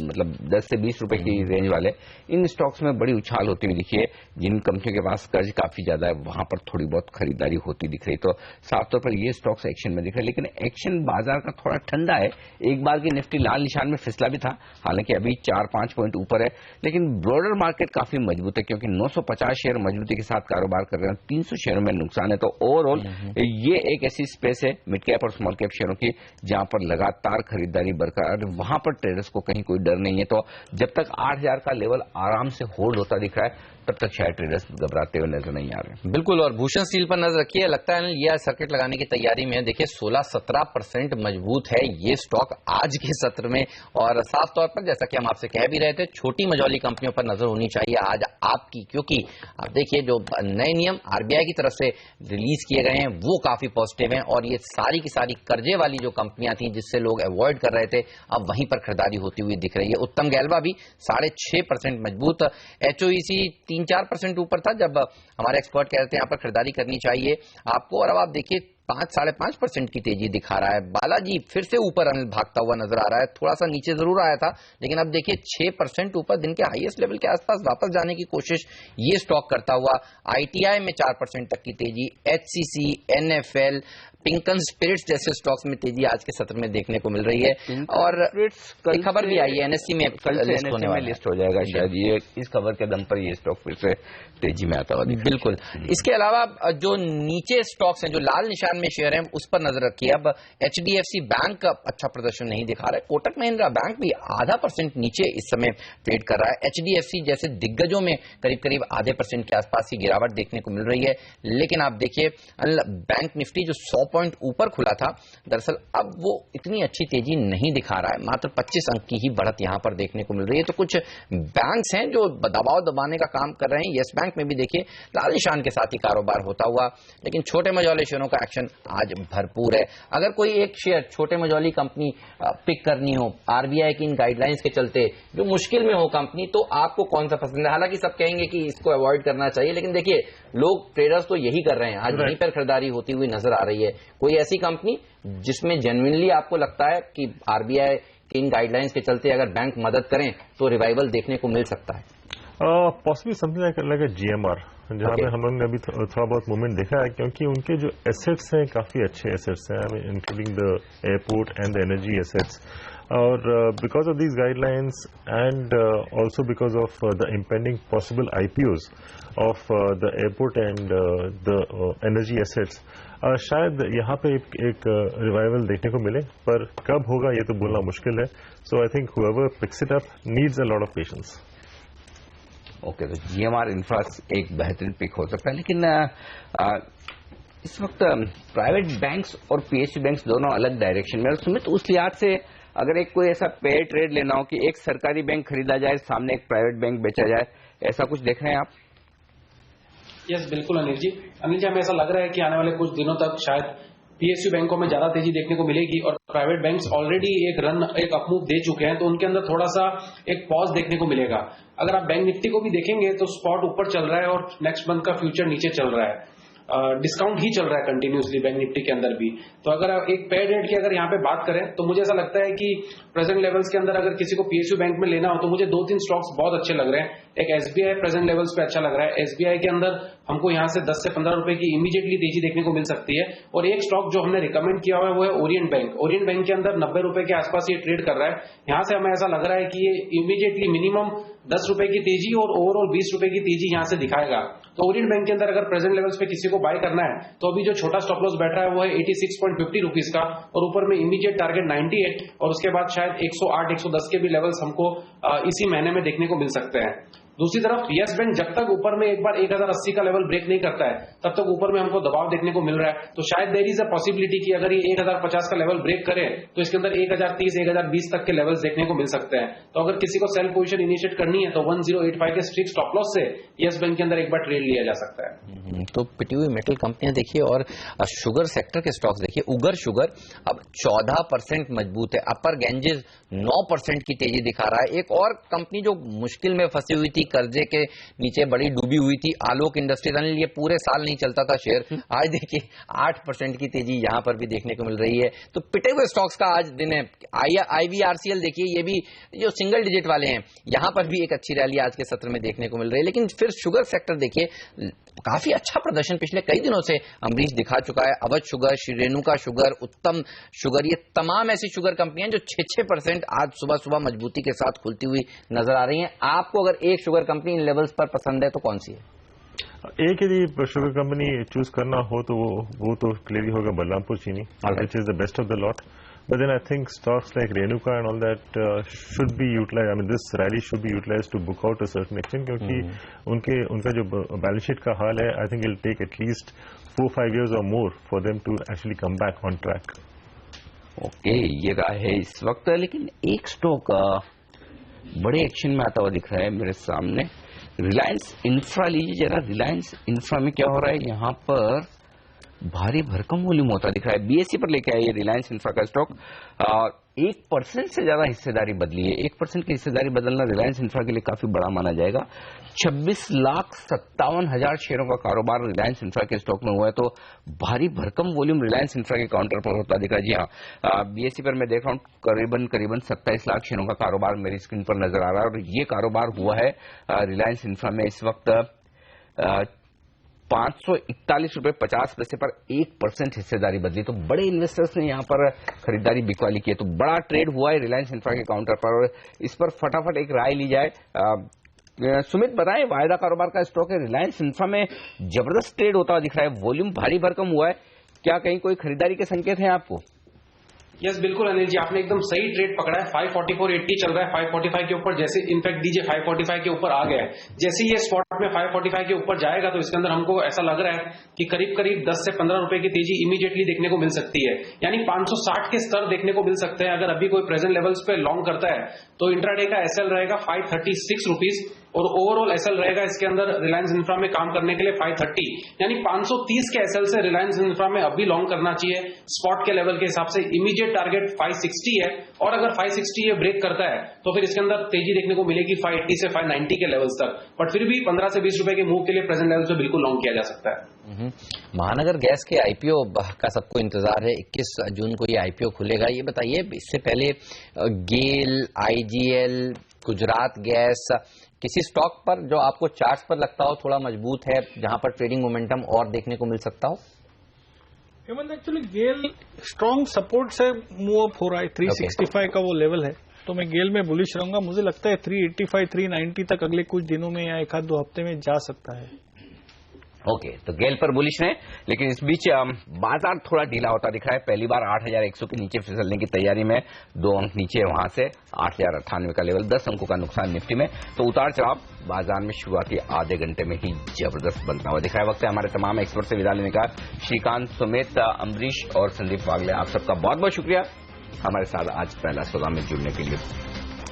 मतलब 10 से 20 रुपए की रेंज वाले, इन स्टॉक्स में बड़ी उछाल होती हुई दिखी है। जिन कंपनियों के पास कर्ज काफी ज्यादा है वहां पर थोड़ी बहुत खरीदारी होती दिख रही, तो साफ तौर पर ये स्टॉक्स एक्शन में दिख रहे हैं। लेकिन एक्शन बाजार का थोड़ा ठंडा है। एक बार की निफ्टी लाल निशान में फिसला भी था, हालांकि अभी 4-5 पॉइंट ऊपर है, लेकिन ब्रॉडर मार्केट काफी मजबूत है क्योंकि 950 शेयर मजबूती के साथ कारोबार कर रहे हैं, 300 शेयरों में नुकसान है। तो ओवरऑल ये एक ऐसी स्पेस है मिड कैप और स्मॉल कैप शेयरों की जहां पर लगातार खरीदारी बरकरार, वहां पर ट्रेडर्स को कहीं कोई डर नहीं है। तो जब तक 8000 का लेवल आराम से होल्ड होता दिख रहा है तब तक शायद ट्रेडर्स घबराते हुए नजर नहीं आ रहे। बिल्कुल, और भूषण स्टील पर नजर रखिए, लगता है ये सर्किट लगाने की तैयारी में। देखिए 16-17% मजबूत है ये स्टॉक आज के सत्र में, और साफ तौर पर जैसा कि हम आपसे कह भी रहे थे, छोटी मझौली कंपनियों पर नजर होनी चाहिए आज आपकी, क्योंकि आप देखिए जो नए नियम आरबीआई की तरफ से रिलीज किए गए हैं वो काफी पॉजिटिव हैं, और ये सारी की सारी कर्जे वाली जो कंपनियां थी जिससे लोग अवॉइड कर रहे थे, अब वहीं पर खरीदारी होती हुई दिख रही है। उत्तम गैल्वा भी 6.5% मजबूत, एचओईसी 3-4% ऊपर था जब हमारे एक्सपर्ट कह रहे थे यहाँ पर खरीदारी करनी चाहिए आपको, और अब आप देखिए 5-5.5% की तेजी दिखा रहा है। बालाजी फिर से ऊपर भागता हुआ नजर आ रहा है, थोड़ा सा नीचे जरूर आया था लेकिन अब देखिए 6% ऊपर, दिन के हाईएस्ट लेवल के आसपास वापस जाने की कोशिश ये स्टॉक करता हुआ। आईटीआई में 4% तक की तेजी, एचसीसी, एनएफएल, पिंकन स्पिरिट्स जैसे स्टॉक्स में तेजी आज के सत्र में देखने को मिल रही है। और एक खबर भी आई है एनएससी में लिस्ट होने वाला, लिस्ट हो जाएगा शायद, ये इस खबर के दम पर ये स्टॉक फिर से तेजी में आता हुआ। बिल्कुल, इसके अलावा जो नीचे स्टॉक्स हैं जो लाल निशान में शेयर हैं उस पर नजर रखिए। अब एचडीएफसी बैंक अच्छा प्रदर्शन नहीं दिखा रहा है, कोटक महिंद्रा बैंक भी 0.5% नीचे इस समय ट्रेड कर रहा है। एचडीएफसी जैसे दिग्गजों में करीब 0.5% के आसपास की गिरावट देखने को मिल रही है। लेकिन आप देखिए बैंक निफ्टी जो 100 पॉइंट ऊपर खुला था, दरअसल अब वो इतनी अच्छी तेजी नहीं दिखा रहा है, मात्र 25 अंक की ही बढ़त यहां पर देखने को मिल रही है। तो कुछ बैंक्स हैं जो दबाव दबाने का काम कर रहे हैं। येस बैंक में भी देखिए लाल निशान के साथ ही कारोबार होता हुआ, लेकिन छोटे मझौले शेयरों का एक्शन आज भरपूर है। अगर कोई एक शेयर छोटे मझौली कंपनी पिक करनी हो आरबीआई की इन गाइडलाइंस के चलते, जो मुश्किल में हो कंपनी, तो आपको कौन सा पसंद है? हालांकि सब कहेंगे कि इसको अवॉइड करना चाहिए, लेकिन देखिए लोग ट्रेडर्स तो यही कर रहे हैं, आज यहीं पर खरीदारी होती हुई नजर आ रही है। कोई ऐसी कंपनी जिसमें जेन्युइनली आपको लगता है कि आरबीआई की इन गाइडलाइंस के चलते अगर बैंक मदद करें तो रिवाइवल देखने को मिल सकता है? पॉसिबली समथिंग लाइक जीएमआर, जहाँ पे हम लोगों ने अभी थोड़ा बहुत मूवमेंट देखा है, क्योंकि उनके जो एसेट्स हैं काफी अच्छे एसेट्स हैं, including the airport and the energy assets. और because of these guidelines and also because of the impending possible IPOs of the airport and the energy assets, शायद यहाँ पे एक रिवाइवल देखने को मिले, पर कब होगा ये तो बोलना मुश्किल है। So I think whoever picks it up needs a lot of patience. Okay, तो जीएमआर इंफ्रा एक बेहतरीन पिक हो सकता है, लेकिन इस वक्त प्राइवेट बैंक्स और पीएसयू बैंक्स दोनों अलग डायरेक्शन में। और सुमित, उस लिहाज से अगर एक कोई ऐसा पेयर ट्रेड लेना हो कि एक सरकारी बैंक खरीदा जाए, सामने एक प्राइवेट बैंक बेचा जाए, ऐसा कुछ देख रहे हैं आप? यस, बिल्कुल अनिल जी, हमें ऐसा लग रहा है कि आने वाले कुछ दिनों तक शायद पीएसयू बैंकों में ज्यादा तेजी देखने को मिलेगी, और प्राइवेट बैंक्स ऑलरेडी एक अपमूव दे चुके हैं, तो उनके अंदर थोड़ा सा एक पॉज देखने को मिलेगा। अगर आप बैंक निफ्टी को भी देखेंगे तो स्पॉट ऊपर चल रहा है और नेक्स्ट मंथ का फ्यूचर नीचे चल रहा है, डिस्काउंट ही चल रहा है कंटिन्यूसली बैंक निफ्टी के अंदर भी। तो अगर एक पेयर रेट की अगर यहाँ पे बात करें तो मुझे ऐसा लगता है कि प्रेजेंट लेवल्स के अंदर अगर किसी को पीएसयू बैंक में लेना हो तो मुझे 2-3 स्टॉक्स बहुत अच्छे लग रहे हैं। एक एसबीआई प्रेजेंट लेवल्स पे अच्छा लग रहा है, एसबीआई के अंदर हमको यहाँ से 10 से 15 रुपए की इमीडिएटली तेजी देखने को मिल सकती है। और एक स्टॉक जो हमने रिकमेंड किया हुआ है वो है ओरिएंट बैंक। ओरिएंट बैंक के अंदर 90 रुपए के आसपास ये ट्रेड कर रहा है, यहाँ से हमें ऐसा लग रहा है कि ये इमीडिएटली मिनिमम 10 रुपए की तेजी और ओवरऑल 20 रुपए की तेजी यहाँ से दिखाएगा। तो ओरिएंट बैंक के अंदर अगर प्रेजेंट लेवल्स पे किसी को बाय करना है तो अभी जो छोटा स्टॉप लॉस बैठ रहा है वो है 86.50 रुपीज का, और ऊपर में इमीडिएट टारगेट 98, और उसके बाद शायद 108-110 के भी लेवल्स हमको इसी महीने में देखने को मिल सकते हैं। दूसरी तरफ यस बैंक जब तक ऊपर में एक बार 1080 का लेवल ब्रेक नहीं करता है तब तक ऊपर में हमको दबाव देखने को मिल रहा है। तो शायद देयर इज अ पॉसिबिलिटी कि अगर ये 1050 का लेवल ब्रेक करे तो इसके अंदर 1030-1020 तक के लेवल्स देखने को मिल सकते हैं। तो अगर किसी को सेल पोजीशन इनिशिएट करनी है तो 1085 के स्ट्रिक्ट स्टॉप लॉस से यस बैंक के अंदर एक बार ट्रेड लिया जा सकता है। तो पिटी हुई मेटल कंपनियां देखिए, और शुगर सेक्टर के स्टॉक्स देखिए। उगर शुगर अब 14% मजबूत है, अपर गैंजेस 9% की तेजी दिखा रहा है। एक और कंपनी जो मुश्किल में फंसी हुई थी कर्जे के नीचे बड़ी डूबी हुई थी। आलोक इंडस्ट्रीज, अनिल ये पूरे साल नहीं चलता था शेयर, आज देखिए 8% की तेजी यहां पर भी देखने को मिल रही है। तो पिटे हुए स्टॉक्स का आज दिन है। IVRCL देखिए, ये भी जो सिंगल डिजिट वाले हैं, यहां पर भी एक अच्छी रैली आज के सत्र में देखने को मिल रही है। लेकिन फिर शुगर सेक्टर देखिए, काफी अच्छा प्रदर्शन पिछले कई दिनों से अमरीश दिखा चुका है। अवध शुगर, श्री रेणुका शुगर, उत्तम शुगर, ये तमाम ऐसी शुगर कंपनियां जो 6% आज सुबह सुबह मजबूती के साथ खुलती हुई नजर आ रही हैं। आपको अगर एक शुगर कंपनी इन लेवल्स पर पसंद है तो कौन सी है? एक यदि शुगर कंपनी चूज करना हो तो वो तो क्लियरली होगा बलरामपुर चीनी, which is the best of the lot. But then I think stocks like Renuka and all that should be utilized. I mean, this rally should be utilized to book out to a certain extent, क्योंकि उनका जो balance sheet का हाल है, I think it'll take at least 4-5 years or more for them to actually come back on track. Okay, ये रहा है इस वक्त। लेकिन एक स्टॉक बड़े एक्शन में आता हुआ दिख रहा है मेरे सामने। रिलायंस इंफ्रा लीजिए जरा। रिलायंस इंफ्रा में क्या हो रहा है, यहाँ पर भारी भरकम वॉल्यूम होता दिख रहा है। BSE पर लेके आए ये रिलायंस इंफ्रा का स्टॉक, 1% से ज्यादा हिस्सेदारी बदली है। 1% की हिस्सेदारी बदलना रिलायंस इंफ्रा के लिए काफी बड़ा माना जाएगा। 26,57,000 शेयरों का कारोबार रिलायंस इंफ्रा के स्टॉक में हुआ है, तो भारी भरकम वॉल्यूम रिलायंस इंफ्रा के काउंटर पर होता दिख रहा है। जी हाँ, BSE पर मैं देख रहा हूँ करीबन 27 लाख शेयरों का कारोबार मेरी स्क्रीन पर नजर आ रहा है, और ये कारोबार हुआ है रिलायंस इंफ्रा में इस वक्त 541.50 पर 1% हिस्सेदारी बदली। तो बड़े इन्वेस्टर्स ने यहाँ पर खरीदारी बिकवाली की है, तो बड़ा ट्रेड हुआ है रिलायंस इंफ्रा के काउंटर पर, और इस पर फटाफट एक राय ली जाए। सुमित बताएं, वायदा कारोबार का स्टॉक है, रिलायंस इंफ्रा में जबरदस्त ट्रेड होता दिख रहा है, वॉल्यूम भारी भरकम हुआ है, क्या कहीं कोई खरीदारी के संकेत हैं आपको? यस बिल्कुल अनिल जी, आपने एकदम सही ट्रेड पकड़ा है। 544.80 चल रहा है 545 के ऊपर। जैसे इनफैक्ट डीजे 545 के ऊपर आ गया है, जैसे ये स्पॉट में 545 के ऊपर जाएगा तो इसके अंदर हमको ऐसा लग रहा है कि करीब करीब 10 से 15 रुपए की तेजी इमीडिएटली देखने को मिल सकती है, यानी 560 के स्तर देखने को मिल सकते हैं। अगर अभी कोई प्रेजेंट लेवल्स पे लॉन्ग करता है तो इंट्राडे का एसएल रहेगा 536 रुपीज, और ओवरऑल एसएल रहेगा इसके अंदर रिलायंस इंफ्रा में काम करने के लिए 530, यानी 530 के एसएल से रिलायंस इंफ्रा में अभी लॉन्ग करना चाहिए। स्पॉट के लेवल के हिसाब से इमीडिएट टारगेट 560 है, और अगर 560 ये ब्रेक करता है तो फिर इसके अंदर तेजी देखने को मिलेगी 580 से 590 के लेवल्स तक। बट फिर भी 15 से 20 रुपए के मूव के लिए प्रेजेंट लेवल पे बिल्कुल लॉन्ग किया जा सकता है। महानगर गैस के आईपीओ का सबको इंतजार है, 21 जून को ये आईपीओ खुलेगा। ये बताइए, इससे पहले गेल, IGL, गुजरात गैस, किसी स्टॉक पर जो आपको चार्ट पर लगता हो थोड़ा मजबूत है, जहां पर ट्रेडिंग मोमेंटम और देखने को मिल सकता हो? एक्चुअली गेल स्ट्रॉन्ग सपोर्ट से मूव अप हो रहा है, 365 का वो लेवल है, तो मैं गेल में बुलिश रहूंगा। मुझे लगता है 385, 390 तक अगले कुछ दिनों में या एक आध 2 हफ्ते में जा सकता है। ओके, तो गेल पर बुलिश हैं, लेकिन इस बीच बाजार थोड़ा ढीला होता दिख रहा है। पहली बार 8,100 के नीचे फिसलने की तैयारी में, 2 अंक नीचे वहां से 8,098 का लेवल, 10 अंकों का नुकसान निफ्टी में। तो उतार चढ़ाव बाजार में शुरुआती आधे घंटे में ही जबरदस्त बनता हुआ दिख रहा है। वक्त है हमारे तमाम एक्सपर्ट से विदा लेने का। श्रीकांत, सुमित, अमरीश और संदीप वागले, आप सबका बहुत बहुत शुक्रिया हमारे साथ आज पहला सौदा में जुड़ने के लिए।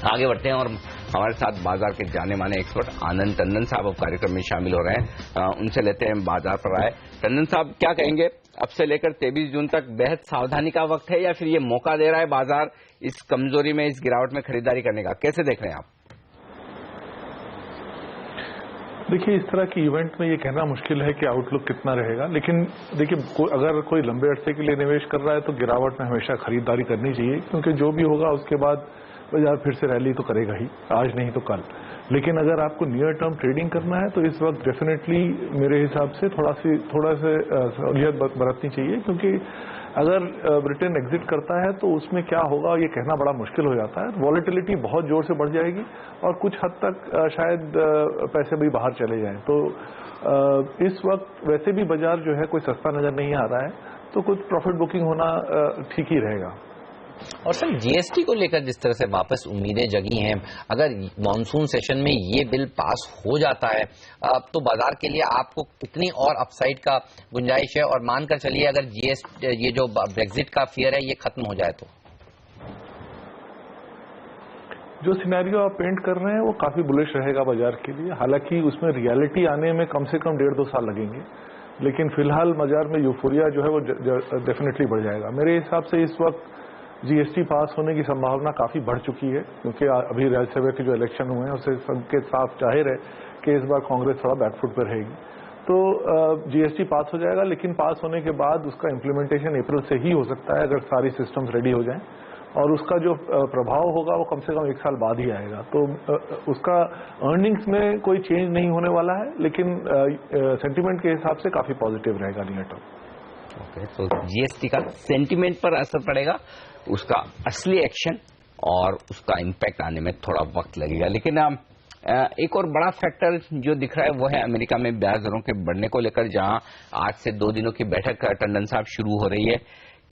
आगे बढ़ते हैं और हमारे साथ बाजार के जाने माने एक्सपर्ट आनंद टंडन साहब अब कार्यक्रम में शामिल हो रहे हैं। उनसे लेते हैं बाजार पर आए। टंडन साहब, क्या कहेंगे, अब से लेकर 23 जून तक बेहद सावधानी का वक्त है, या फिर ये मौका दे रहा है बाजार इस कमजोरी में, इस गिरावट में खरीदारी करने का? कैसे देख रहे हैं आप? देखिए, इस तरह की इवेंट में ये कहना मुश्किल है कि आउटलुक कितना रहेगा, लेकिन देखिए अगर कोई लंबे अरसे के लिए निवेश कर रहा है तो गिरावट में हमेशा खरीदारी करनी चाहिए, क्योंकि जो भी होगा उसके बाद बाजार फिर से रैली तो करेगा ही, आज नहीं तो कल। लेकिन अगर आपको नियर टर्म ट्रेडिंग करना है तो इस वक्त डेफिनेटली मेरे हिसाब से थोड़ा सा सहूलियत बरतनी चाहिए, क्योंकि अगर ब्रिटेन एग्जिट करता है तो उसमें क्या होगा ये कहना बड़ा मुश्किल हो जाता है। वॉलेटिलिटी बहुत जोर से बढ़ जाएगी और कुछ हद तक शायद पैसे भी बाहर चले जाएं। तो इस वक्त वैसे भी बाजार जो है कोई सस्ता नजर नहीं आ रहा है, तो कुछ प्रॉफिट बुकिंग होना ठीक ही रहेगा। और सर, जीएसटी को लेकर जिस तरह से वापस उम्मीदें जगी हैं, अगर मॉनसून सेशन में ये बिल पास हो जाता है तो बाजार के लिए आपको कितनी और अपसाइड का गुंजाइश है? और मानकर चलिए अगर ये जो ब्रेक्जिट का फियर है ये खत्म हो जाए तो जो सिनेरियो आप पेंट कर रहे हैं वो काफी बुलिश रहेगा बाजार के लिए। हालांकि उसमें रियलिटी आने में कम से कम 1.5-2 साल लगेंगे, लेकिन फिलहाल बाजार में यूफोरिया जो है वो डेफिनेटली बढ़ जाएगा। मेरे हिसाब से इस वक्त जीएसटी पास होने की संभावना काफी बढ़ चुकी है, क्योंकि अभी राज्यसभा के जो इलेक्शन हुए हैं उससे सबके साफ जाहिर है कि इस बार कांग्रेस थोड़ा बैकफुट पर रहेगी। तो जीएसटी पास हो जाएगा, लेकिन पास होने के बाद उसका इम्प्लीमेंटेशन अप्रैल से ही हो सकता है, अगर सारी सिस्टम्स रेडी हो जाएं, और उसका जो प्रभाव होगा वो कम से कम 1 साल बाद ही आएगा। तो उसका अर्निंग्स में कोई चेंज नहीं होने वाला है, लेकिन सेंटीमेंट के हिसाब से काफी पॉजिटिव रहेगा नियर टर्म। ओके, तो जीएसटी का सेंटीमेंट पर असर पड़ेगा, उसका असली एक्शन और उसका इम्पैक्ट आने में थोड़ा वक्त लगेगा। लेकिन एक और बड़ा फैक्टर जो दिख रहा है वो है अमेरिका में ब्याज दरों के बढ़ने को लेकर, जहां आज से 2 दिनों की बैठक टंडन साहब शुरू हो रही है।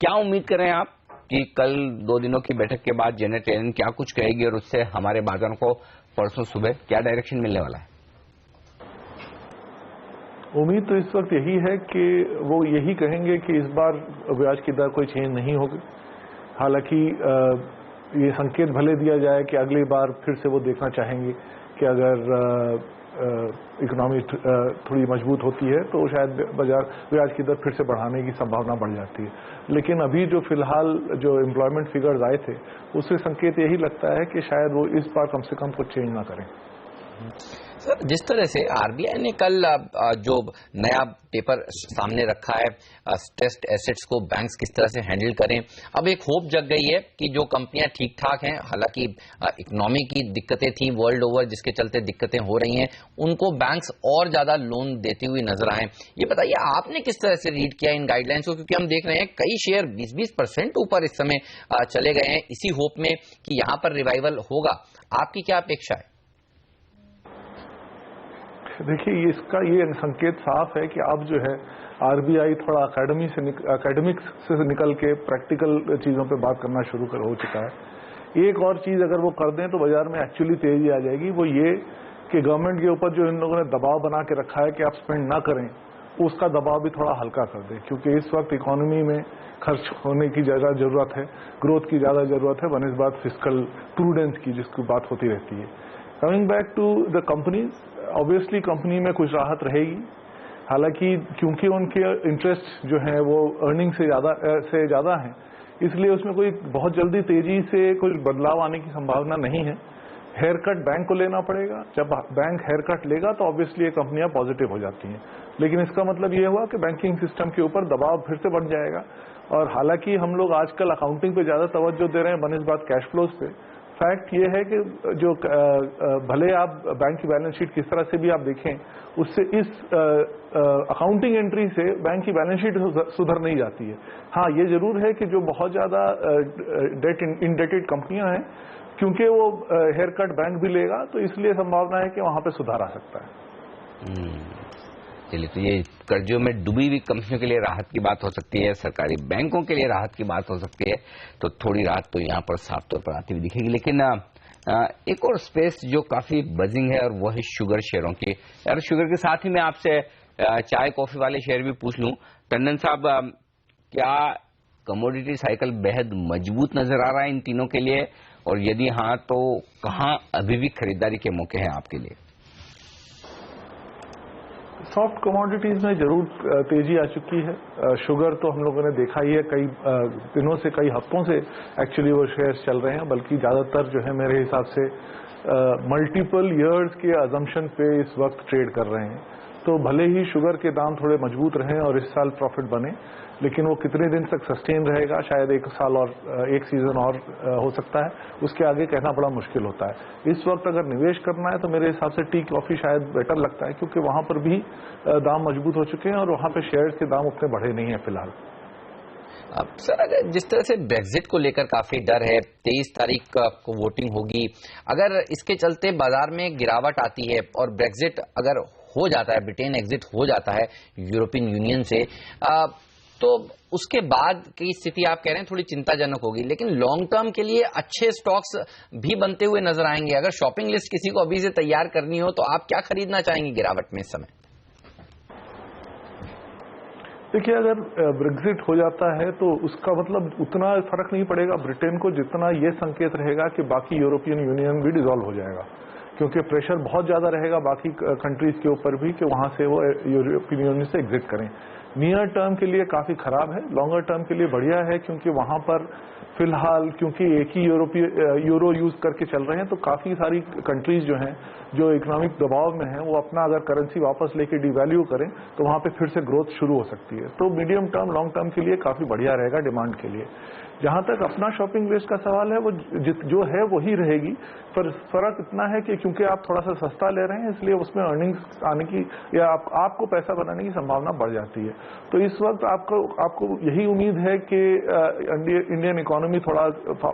क्या उम्मीद कर रहे हैं आप कि कल 2 दिनों की बैठक के बाद जेनेट येलन क्या कुछ कहेगी और उससे हमारे बाजारों को परसों सुबह क्या डायरेक्शन मिलने वाला है? उम्मीद तो इस वक्त यही है कि वो यही कहेंगे कि इस बार ब्याज की दर कोई चेंज नहीं होगी। हालांकि ये संकेत भले दिया जाए कि अगली बार फिर से वो देखना चाहेंगे कि अगर इकोनॉमी थोड़ी मजबूत होती है तो शायद ब्याज की दर फिर से बढ़ाने की संभावना बढ़ जाती है। लेकिन अभी जो फिलहाल जो एम्प्लॉयमेंट फिगर्स आए थे उससे संकेत यही लगता है कि शायद वो इस बार कम से कम कुछ चेंज ना करें। सर, जिस तरह से आरबीआई ने कल जो नया पेपर सामने रखा है, स्ट्रेस्ड एसेट्स को बैंक्स किस तरह से हैंडल करें, अब एक होप जग गई है कि जो कंपनियां ठीक ठाक हैं, हालांकि इकोनॉमी की दिक्कतें थी वर्ल्ड ओवर जिसके चलते दिक्कतें हो रही हैं, उनको बैंक्स और ज्यादा लोन देती हुई नजर आए। ये बताइए आपने किस तरह से रीड किया इन गाइडलाइंस को, क्योंकि हम देख रहे हैं कई शेयर 20-20% ऊपर इस समय चले गए हैं, इसी होप में कि यहां पर रिवाइवल होगा। आपकी क्या अपेक्षा है? देखिए, इसका ये संकेत साफ है कि अब जो है आरबीआई थोड़ा एकेडमिक्स से निकल के प्रैक्टिकल चीजों पे बात करना शुरू हो चुका है। एक और चीज अगर वो कर दें तो बाजार में एक्चुअली तेजी आ जाएगी, वो ये कि गवर्नमेंट के ऊपर जो इन लोगों ने दबाव बना के रखा है कि आप स्पेंड ना करें, उसका दबाव भी थोड़ा हल्का कर दें, क्योंकि इस वक्त इकोनॉमी में खर्च होने की ज्यादा जरूरत है, ग्रोथ की ज्यादा जरूरत है, बनस्बत फिस्कल प्रूडेंस की जिसकी बात होती रहती है। Coming back to the company, obviously company में कुछ राहत रहेगी, हालांकि क्योंकि उनके इंटरेस्ट जो है वो अर्निंग से ज्यादा है, इसलिए उसमें कोई बहुत जल्दी तेजी से कुछ बदलाव आने की संभावना नहीं है। हेयर कट बैंक को लेना पड़ेगा, जब बैंक हेयर कट लेगा तो ऑब्वियसली ये कंपनियां पॉजिटिव हो जाती हैं, लेकिन इसका मतलब ये हुआ कि बैंकिंग सिस्टम के ऊपर दबाव फिर से बढ़ जाएगा। और हालांकि हम लोग आजकल अकाउंटिंग पे ज्यादा तवज्जो दे रहे हैं बनस्बत कैश फ्लोज पे, फैक्ट ये है कि जो भले आप बैंक की बैलेंस शीट किस तरह से भी आप देखें, उससे इस अकाउंटिंग एंट्री से बैंक की बैलेंस शीट सुधर नहीं जाती है। हाँ, ये जरूर है कि जो बहुत ज्यादा इंडेटेड कंपनियां हैं, क्योंकि वो हेयर कट बैंक भी लेगा, तो इसलिए संभावना है कि वहां पे सुधार आ सकता है। चलिए, तो ये कर्जों में डूबी हुई कंपनियों के लिए राहत की बात हो सकती है, सरकारी बैंकों के लिए राहत की बात हो सकती है, तो थोड़ी राहत तो यहाँ पर साफ तौर पर आती हुई दिखेगी। लेकिन एक और स्पेस जो काफी बजिंग है और वो है शुगर शेयरों की। यार, शुगर के साथ ही मैं आपसे चाय कॉफी वाले शेयर भी पूछ लूं। टंडन साहब, क्या कमोडिटी साइकिल बेहद मजबूत नजर आ रहा है इन तीनों के लिए, और यदि हाँ तो कहाँ अभी भी खरीदारी के मौके हैं आपके लिए? सॉफ्ट कमोडिटीज में जरूर तेजी आ चुकी है। शुगर तो हम लोगों ने देखा ही है, कई दिनों से, कई हफ्तों से एक्चुअली वो शेयर्स चल रहे हैं, बल्कि ज्यादातर जो है मेरे हिसाब से मल्टीपल इयर्स के अजम्पशन पे इस वक्त ट्रेड कर रहे हैं। तो भले ही शुगर के दाम थोड़े मजबूत रहें और इस साल प्रॉफिट बने, लेकिन वो कितने दिन तक सस्टेन रहेगा, शायद 1 साल और 1 सीजन और हो सकता है, उसके आगे कहना बड़ा मुश्किल होता है। इस वक्त अगर निवेश करना है तो मेरे हिसाब से टी कॉफी शायद बेटर लगता है, क्योंकि वहां पर भी दाम मजबूत हो चुके हैं और वहां पे शेयर्स के दाम उतने बढ़े नहीं है फिलहाल। अब सर, अगर जिस तरह से ब्रेक्जिट को लेकर काफी डर है, 23 तारीख को वोटिंग होगी, अगर इसके चलते बाजार में गिरावट आती है और ब्रेक्जिट अगर हो जाता है, ब्रिटेन एग्जिट हो जाता है यूरोपियन यूनियन से, तो उसके बाद की स्थिति आप कह रहे हैं थोड़ी चिंताजनक होगी, लेकिन लॉन्ग टर्म के लिए अच्छे स्टॉक्स भी बनते हुए नजर आएंगे। अगर शॉपिंग लिस्ट किसी को अभी से तैयार करनी हो तो आप क्या खरीदना चाहेंगे गिरावट में इस समय? देखिए, अगर ब्रेक्जिट हो जाता है तो उसका मतलब उतना फर्क नहीं पड़ेगा ब्रिटेन को, जितना ये संकेत रहेगा कि बाकी यूरोपियन यूनियन भी डिसॉल्व हो जाएगा, क्योंकि प्रेशर बहुत ज्यादा रहेगा बाकी कंट्रीज के ऊपर भी कि वहां से वो यूरोपियन यूनियन से एग्जिट करें। नियर टर्म के लिए काफी खराब है, लॉन्गर टर्म के लिए बढ़िया है, क्योंकि वहां पर फिलहाल क्योंकि एक ही यूरो यूज करके चल रहे हैं, तो काफी सारी कंट्रीज जो हैं जो इकोनॉमिक दबाव में हैं, वो अपना अगर करेंसी वापस लेके डिवैल्यू करें तो वहां पे फिर से ग्रोथ शुरू हो सकती है। तो मीडियम टर्म लॉन्ग टर्म के लिए काफी बढ़िया रहेगा डिमांड के लिए। जहां तक अपना शॉपिंग लिस्ट का सवाल है, वो जो है वही रहेगी, पर फर्क इतना है कि क्योंकि आप थोड़ा सा सस्ता ले रहे हैं, इसलिए उसमें अर्निंग्स आने की या आपको पैसा बनाने की संभावना बढ़ जाती है। तो इस वक्त आपको यही उम्मीद है कि इंडियन इकोनॉमी थोड़ा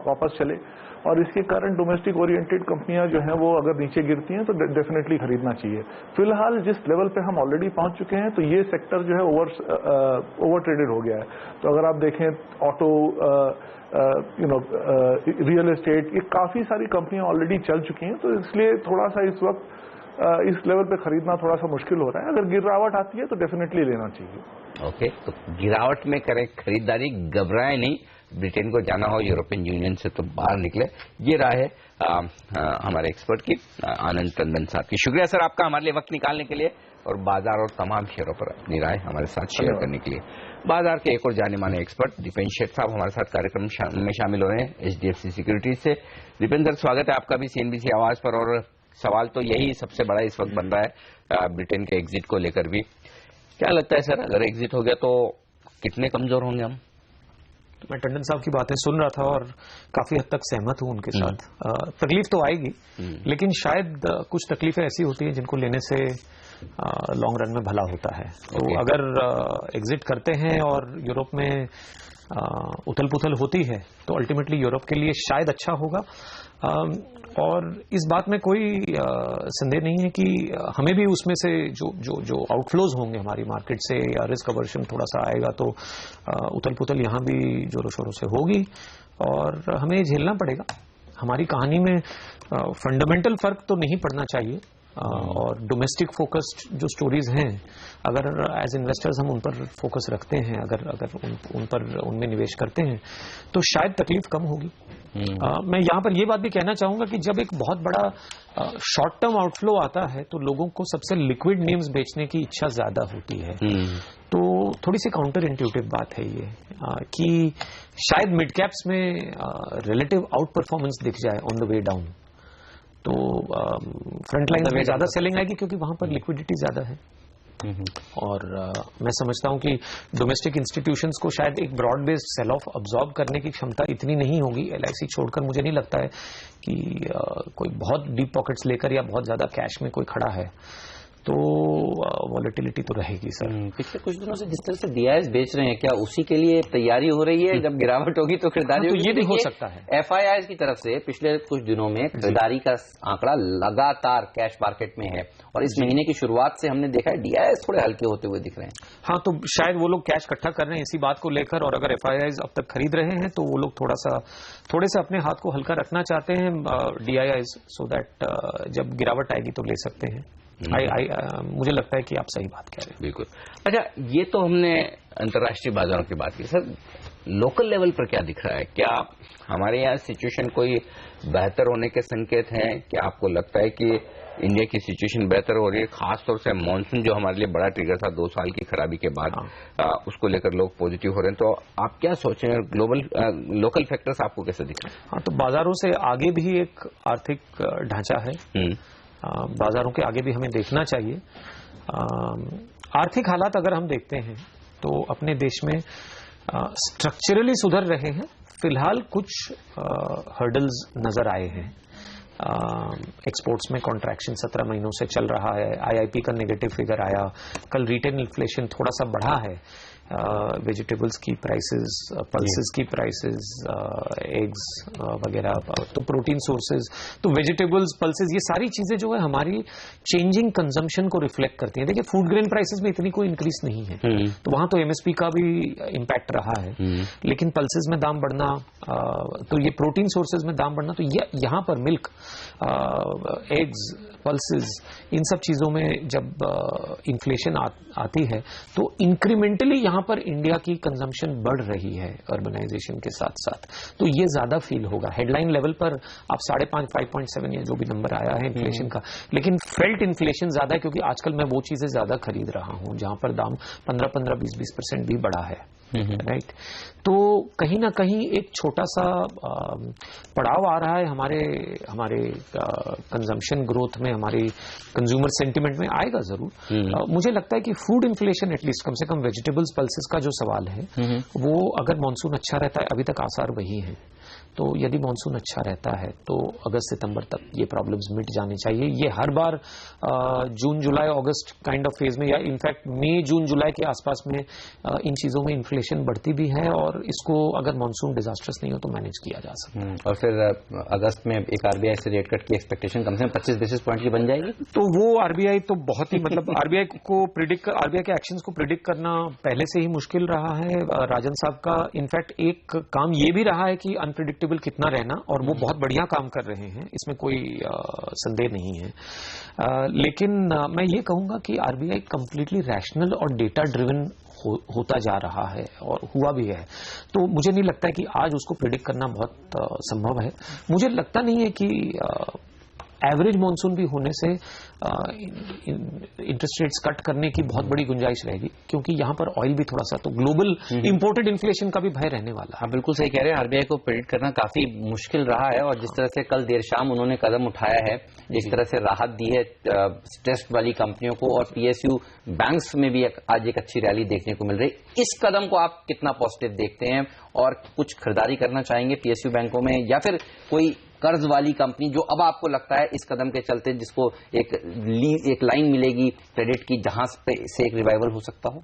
वापस चले, और इसके कारण डोमेस्टिक ओरिएंटेड कंपनियां जो हैं वो अगर नीचे गिरती हैं तो डेफिनेटली खरीदना चाहिए। फिलहाल जिस लेवल पे हम ऑलरेडी पहुंच चुके हैं, तो ये सेक्टर जो है ओवर ट्रेडेड हो गया है। तो अगर आप देखें ऑटो, रियल एस्टेट, ये काफी सारी कंपनियां ऑलरेडी चल चुकी हैं, तो इसलिए थोड़ा सा इस वक्त इस लेवल पे खरीदना थोड़ा सा मुश्किल हो रहा है। अगर गिरावट आती है तो डेफिनेटली लेना चाहिए। ओके, तो गिरावट में करें खरीदारी, घबराए नहीं। ब्रिटेन को जाना हो यूरोपियन यूनियन से तो बाहर निकले। ये राय है हमारे एक्सपर्ट की, आनंद टंडन साहब की। शुक्रिया सर आपका हमारे लिए वक्त निकालने के लिए और बाजार और तमाम शेयरों पर अपनी राय हमारे साथ शेयर करने के लिए। बाजार के एक और जाने माने एक्सपर्ट दीपेंद्र शेठ साहब हमारे साथ कार्यक्रम में शामिल हो रहे हैं HDFC सिक्योरिटीज से। दीपेंद्र सर, स्वागत है आपका भी CNBC आवाज पर। और सवाल तो यही सबसे बड़ा इस वक्त बन रहा है ब्रिटेन के एग्जिट को लेकर भी। क्या लगता है सर, अगर एग्जिट हो गया तो कितने कमजोर होंगे हम? तो मैं टंडन साहब की बातें सुन रहा था और काफी हद तक सहमत हूं उनके साथ। तकलीफ तो आएगी, लेकिन शायद कुछ तकलीफें ऐसी होती हैं जिनको लेने से लॉन्ग रन में भला होता है। तो अगर एग्जिट करते हैं और यूरोप में उथल पुथल होती है तो अल्टीमेटली यूरोप के लिए शायद अच्छा होगा। और इस बात में कोई संदेह नहीं है कि हमें भी उसमें से जो आउटफ्लोज होंगे हमारी मार्केट से या रिस्क अवर्जन थोड़ा सा आएगा, तो उथल पुथल यहाँ भी जोरों शोरों से होगी और हमें झेलना पड़ेगा। हमारी कहानी में फंडामेंटल फर्क तो नहीं पड़ना चाहिए, और डोमेस्टिक फोकस्ड जो स्टोरीज हैं, अगर एज इन्वेस्टर्स हम उन पर फोकस रखते हैं, अगर उनमें निवेश करते हैं, तो शायद तकलीफ कम होगी। मैं यहां पर यह बात भी कहना चाहूंगा कि जब एक बहुत बड़ा शॉर्ट टर्म आउटफ्लो आता है तो लोगों को सबसे लिक्विड नेम्स बेचने की इच्छा ज्यादा होती है। तो थोड़ी सी काउंटर इंट्यूटिव बात है ये कि शायद मिड कैप्स में रिलेटिव आउट परफॉर्मेंस दिख जाए ऑन द वे डाउन, तो फ्रंट लाइन में ज्यादा सेलिंग आएगी क्योंकि वहां पर लिक्विडिटी ज्यादा है। और मैं समझता हूं कि डोमेस्टिक इंस्टीट्यूशंस को शायद एक broad based sale of absorb करने की क्षमता इतनी नहीं होगी। LIC छोड़कर मुझे नहीं लगता है कि कोई बहुत डीप पॉकेट्स लेकर या बहुत ज्यादा कैश में कोई खड़ा है, तो वॉलेटिलिटी तो रहेगी सर। पिछले कुछ दिनों से जिस तरह से DIs बेच रहे हैं, क्या उसी के लिए तैयारी हो रही है? जब गिरावट होगी तो खरीदारी होगी? तो ये भी हो सकता है। FIIs की तरफ से पिछले कुछ दिनों में खरीदारी का आंकड़ा लगातार कैश मार्केट में है, और इस महीने की शुरुआत से हमने देखा है DIs थोड़े हल्के होते हुए दिख रहे हैं। हाँ, तो शायद वो लोग कैश इकट्ठा कर रहे हैं इसी बात को लेकर, और अगर FIIs अब तक खरीद रहे हैं तो वो लोग थोड़े से अपने हाथ को हल्का रखना चाहते हैं DIs, सो दैट जब गिरावट आएगी तो ले सकते हैं। मुझे लगता है कि आप सही बात कह रहे हैं। बिल्कुल। अच्छा, ये तो हमने अंतर्राष्ट्रीय बाजारों की बात की। सर, लोकल लेवल पर क्या दिख रहा है? क्या हमारे यहाँ सिचुएशन कोई बेहतर होने के संकेत हैं? क्या आपको लगता है कि इंडिया की सिचुएशन बेहतर हो रही है? खासतौर से मानसून जो हमारे लिए बड़ा ट्रिगर था 2 साल की खराबी के बाद, उसको लेकर लोग पॉजिटिव हो रहे हैं। तो आप क्या सोच रहे हैं? लोकल फैक्टर्स आपको कैसे दिख रहे हैं? हाँ, तो बाजारों से आगे भी एक आर्थिक ढांचा है, बाजारों के आगे भी हमें देखना चाहिए। आर्थिक हालात अगर हम देखते हैं तो अपने देश में स्ट्रक्चरली सुधर रहे हैं। फिलहाल कुछ हर्डल्स नजर आए हैं। एक्सपोर्ट्स में कॉन्ट्रैक्शन 17 महीनों से चल रहा है। IIP का नेगेटिव फिगर आया। कल रिटेल इन्फ्लेशन थोड़ा सा बढ़ा है। वेजिटेबल्स की प्राइसेस, पल्सेस की प्राइसेस, एग्स वगैरह, तो प्रोटीन सोर्सेज, तो वेजिटेबल्स, पल्सेस, ये सारी चीजें जो है हमारी चेंजिंग कंजम्पशन को रिफ्लेक्ट करती हैं। देखिए, फूड ग्रेन प्राइसेस में इतनी कोई इंक्रीज नहीं है, तो वहां तो MSP का भी इम्पैक्ट रहा है। लेकिन पल्सेस में दाम बढ़ना, तो ये प्रोटीन सोर्सेज में दाम बढ़ना, तो यहाँ पर मिल्क, एग्स, पल्सेस, इन सब चीजों में जब इन्फ्लेशन आती है तो इंक्रीमेंटली यहाँ पर इंडिया की कंजम्पशन बढ़ रही है अर्बनाइजेशन के साथ साथ, तो ये ज्यादा फील होगा। हेडलाइन लेवल पर आप 5.5, 5.7 या जो भी नंबर आया है इन्फ्लेशन का, लेकिन फेल्ट इन्फ्लेशन ज्यादा है क्योंकि आजकल मैं वो चीजें ज्यादा खरीद रहा हूं जहां पर दाम 15-20% भी बढ़ा है। राइट। तो कहीं ना कहीं एक छोटा सा पड़ाव आ रहा है हमारे कंजम्पशन ग्रोथ में, हमारी कंज्यूमर सेंटिमेंट में, आएगा जरूर। मुझे लगता है कि फूड इन्फ्लेशन एटलीस्ट कम से कम वेजिटेबल्स पल्सेस का जो सवाल है वो अगर मानसून अच्छा रहता है, अभी तक आसार वही है, तो यदि मानसून अच्छा रहता है तो अगस्त सितंबर तक ये प्रॉब्लम्स मिट जाने चाहिए। ये हर बार जून जुलाई अगस्त काइंड ऑफ फेज में या इनफैक्ट मई जून जुलाई के आसपास में इन चीजों में इन्फ्लेशन बढ़ती भी है और इसको अगर मानसून डिजास्टर्स नहीं हो तो मैनेज किया जा सकता है। और फिर अगस्त में एक आरबीआई से रेट कट की एक्सपेक्टेशन कम से कम 25 बेसिस पॉइंट की बन जाएगी। तो वो आरबीआई तो बहुत ही मतलब आरबीआई के एक्शंस को प्रिडिक्ट करना पहले से ही मुश्किल रहा है राजन साहब का। इनफैक्ट एक काम ये भी रहा है कि अनप्रिडिक्टेबल कितना रहना, और वो बहुत बढ़िया काम कर रहे हैं, इसमें कोई संदेह नहीं है। लेकिन मैं ये कहूंगा कि आरबीआई कंप्लीटली रैशनल और डेटा ड्रिवन होता जा रहा है और हुआ भी है। तो मुझे नहीं लगता है कि आज उसको प्रिडिक्ट करना बहुत संभव है। मुझे लगता नहीं है कि एवरेज मॉनसून भी होने से इंटरेस्ट रेट्स कट करने की बहुत बड़ी गुंजाइश रहेगी, क्योंकि यहां पर ऑयल भी थोड़ा सा तो ग्लोबल इंपोर्टेड इन्फ्लेशन का भी भय रहने वाला है। आप बिल्कुल सही कह रहे हैं, आरबीआई को प्रेडिक्ट करना काफी मुश्किल रहा है और जिस तरह से कल देर शाम उन्होंने कदम उठाया है, जिस तरह से राहत दी है स्ट्रेस्ड वाली कंपनियों को, और पीएसयू बैंक्स में भी आज एक अच्छी रैली देखने को मिल रही है। इस कदम को आप कितना पॉजिटिव देखते हैं और कुछ खरीदारी करना चाहेंगे पीएसयू बैंकों में, या फिर कोई कर्ज वाली कंपनी जो अब आपको लगता है इस कदम के चलते जिसको एक लाइन मिलेगी क्रेडिट की जहां से एक रिवाइवल हो सकता हो?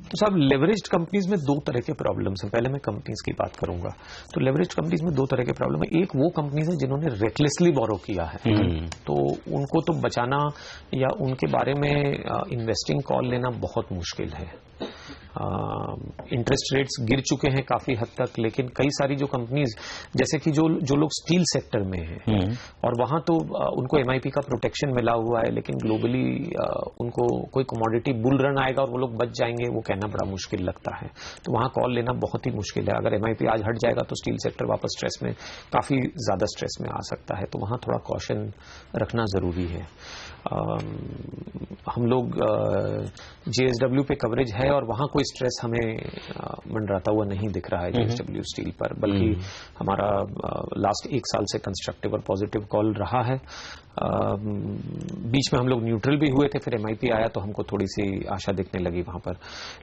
तो साहब, लेवरेज्ड कंपनीज में दो तरह के प्रॉब्लम्स हैं। पहले मैं कंपनीज की बात करूंगा। तो लेवरेज्ड कंपनीज में दो तरह के प्रॉब्लम है। एक वो कंपनीज है जिन्होंने रेकलेसली बोरो किया है, तो उनको तो बचाना या उनके बारे में इन्वेस्टिंग कॉल लेना बहुत मुश्किल है। इंटरेस्ट रेट्स गिर चुके हैं काफी हद तक, लेकिन कई सारी जो कंपनीज जैसे कि जो लोग स्टील सेक्टर में हैं और वहां तो उनको एमआईपी का प्रोटेक्शन मिला हुआ है, लेकिन ग्लोबली उनको कोई कमोडिटी बुल रन आएगा और वो लोग बच जाएंगे, वो कहना बड़ा मुश्किल लगता है। तो वहां कॉल लेना बहुत ही मुश्किल है। अगर एमआईपी आज हट जाएगा तो स्टील सेक्टर वापस स्ट्रेस में, काफी ज्यादा स्ट्रेस में आ सकता है, तो वहां थोड़ा कॉशन रखना जरूरी है। हम लोग जेएसडब्ल्यू पे कवरेज है और वहां कोई स्ट्रेस हमें मंडराता हुआ नहीं दिख रहा है जेएसडब्ल्यू स्टील पर, बल्कि हमारा लास्ट एक साल से कंस्ट्रक्टिव और पॉजिटिव कॉल रहा है। बीच में हम लोग न्यूट्रल भी हुए थे, फिर एमआईपी आया तो हमको थोड़ी सी आशा दिखने लगी वहां पर।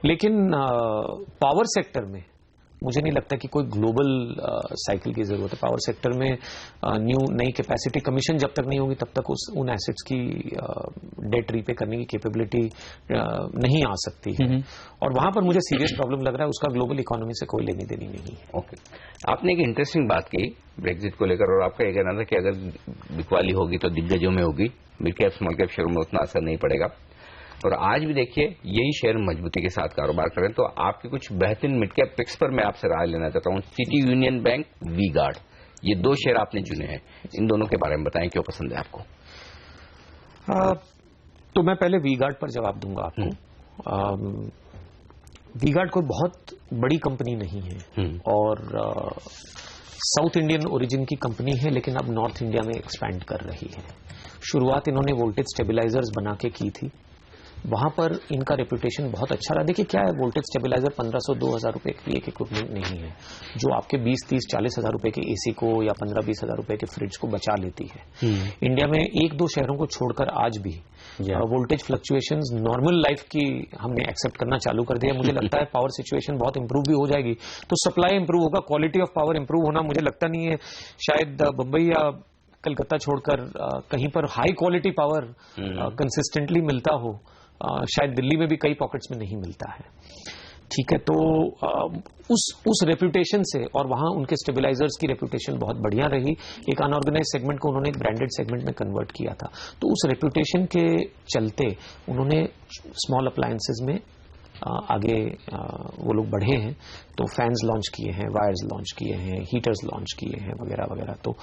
लेकिन पावर सेक्टर में मुझे नहीं लगता कि कोई ग्लोबल साइकिल की जरूरत है। पावर सेक्टर में नई कैपेसिटी कमीशन जब तक नहीं होगी तब तक उन एसेट्स की डेट रीपे करने की कैपेबिलिटी नहीं आ सकती है, और वहां पर मुझे सीरियस प्रॉब्लम लग रहा है। उसका ग्लोबल इकोनॉमी से कोई लेनी देनी नहीं है। ओके, आपने एक इंटरेस्टिंग बात की ब्रेक्जिट को लेकर, और आपका ये कहना था कि अगर बिकवाली होगी तो दिग्गजों में होगी, मिड कैप स्मॉल कैप शेयरों में उतना असर नहीं पड़ेगा। और आज भी देखिए यही शेयर मजबूती के साथ कारोबार कर रहे हैं। तो आपके कुछ बेहतरीन मिड कैप पिक्स पर मैं आपसे राय लेना चाहता हूं। City Union Bank, V Guard, ये दो शेयर आपने चुने हैं, इन दोनों के बारे में बताएं, क्यों पसंद है आपको? तो मैं पहले वी गार्ड पर जवाब दूंगा आपको। वी गार्ड कोई बहुत बड़ी कंपनी नहीं है और साउथ इंडियन ओरिजिन की कंपनी है, लेकिन अब नॉर्थ इंडिया में एक्सपैंड कर रही है। शुरुआत इन्होंने वोल्टेज स्टेबिलाइजर्स बना के की थी, वहां पर इनका रेपुटेशन बहुत अच्छा रहा। देखिए क्या है, वोल्टेज स्टेबिलाइजर 1500-2000 रुपए की एक इक्विपमेंट नहीं है जो आपके 20-30-40 हजार रुपए के एसी को या 15-20 हजार रुपए के फ्रिज को बचा लेती है। इंडिया में एक दो शहरों को छोड़कर आज भी वोल्टेज फ्लक्चुएशंस नॉर्मल लाइफ की हमने एक्सेप्ट करना चालू कर दिया। मुझे लगता है पावर सिचुएशन बहुत इंप्रूव भी हो जाएगी तो सप्लाई इंप्रूव होगा, क्वालिटी ऑफ पावर इंप्रूव होना मुझे लगता नहीं है शायद बंबई या कलकत्ता छोड़कर कहीं पर हाई क्वालिटी पावर कंसिस्टेंटली मिलता हो, शायद दिल्ली में भी कई पॉकेट्स में नहीं मिलता है। ठीक है, तो उस रेपुटेशन से, और वहां उनके स्टेबिलाइजर्स की रेपुटेशन बहुत बढ़िया रही। एक अनऑर्गेनाइज सेगमेंट को उन्होंने एक ब्रांडेड सेगमेंट में कन्वर्ट किया था, तो उस रेपुटेशन के चलते उन्होंने स्मॉल अप्लायंसेज में आगे वो लोग बढ़े हैं। तो फैंस लॉन्च किए हैं, वायर्स लॉन्च किए हैं, हीटर्स लॉन्च किए हैं, वगैरह वगैरह। तो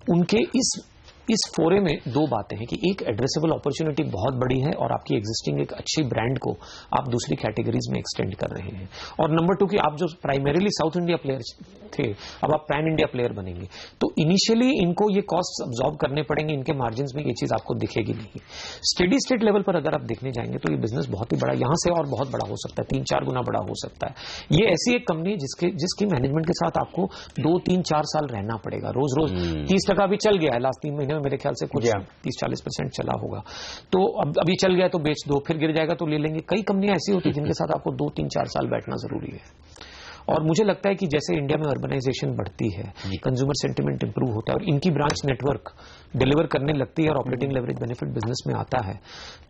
उनके इस इस फोरे में दो बातें हैं कि एक एड्रेसेबल अपॉर्चुनिटी बहुत बड़ी है और आपकी एग्जिस्टिंग एक अच्छी ब्रांड को आप दूसरी कैटेगरीज में एक्सटेंड कर रहे हैं, और नंबर 2 कि आप जो प्राइमरीली साउथ इंडिया प्लेयर थे अब आप पैन इंडिया प्लेयर बनेंगे, तो इनिशियली इनको ये कॉस्ट अब्सॉर्ब करने पड़ेंगे, इनके मार्जिन में ये चीज आपको दिखेगी नहीं। स्टेडी स्टेट लेवल पर अगर आप देखने जाएंगे तो ये बिजनेस बहुत ही बड़ा, यहां से और बहुत बड़ा हो सकता है, 3-4 गुना बड़ा हो सकता है। ये ऐसी एक कंपनी जिसकी मैनेजमेंट के साथ आपको 2-3-4 साल रहना पड़ेगा। रोज 30% भी चल गया है लास्ट 3 महीने में, मेरे ख्याल से कुछ 30-40% चला होगा, तो अब ये चल गया तो बेच दो, फिर गिर जाएगा तो ले लेंगे। कई कंपनियां ऐसी होती है जिनके साथ आपको 2-3-4 साल बैठना जरूरी है। और मुझे लगता है कि जैसे इंडिया में अर्बनाइजेशन बढ़ती है, कंज्यूमर सेंटिमेंट इंप्रूव होता है और इनकी ब्रांच नेटवर्क डिलीवर करने लगती है और ऑपरेटिंग लेवरेज बेनिफिट बिजनेस में आता है,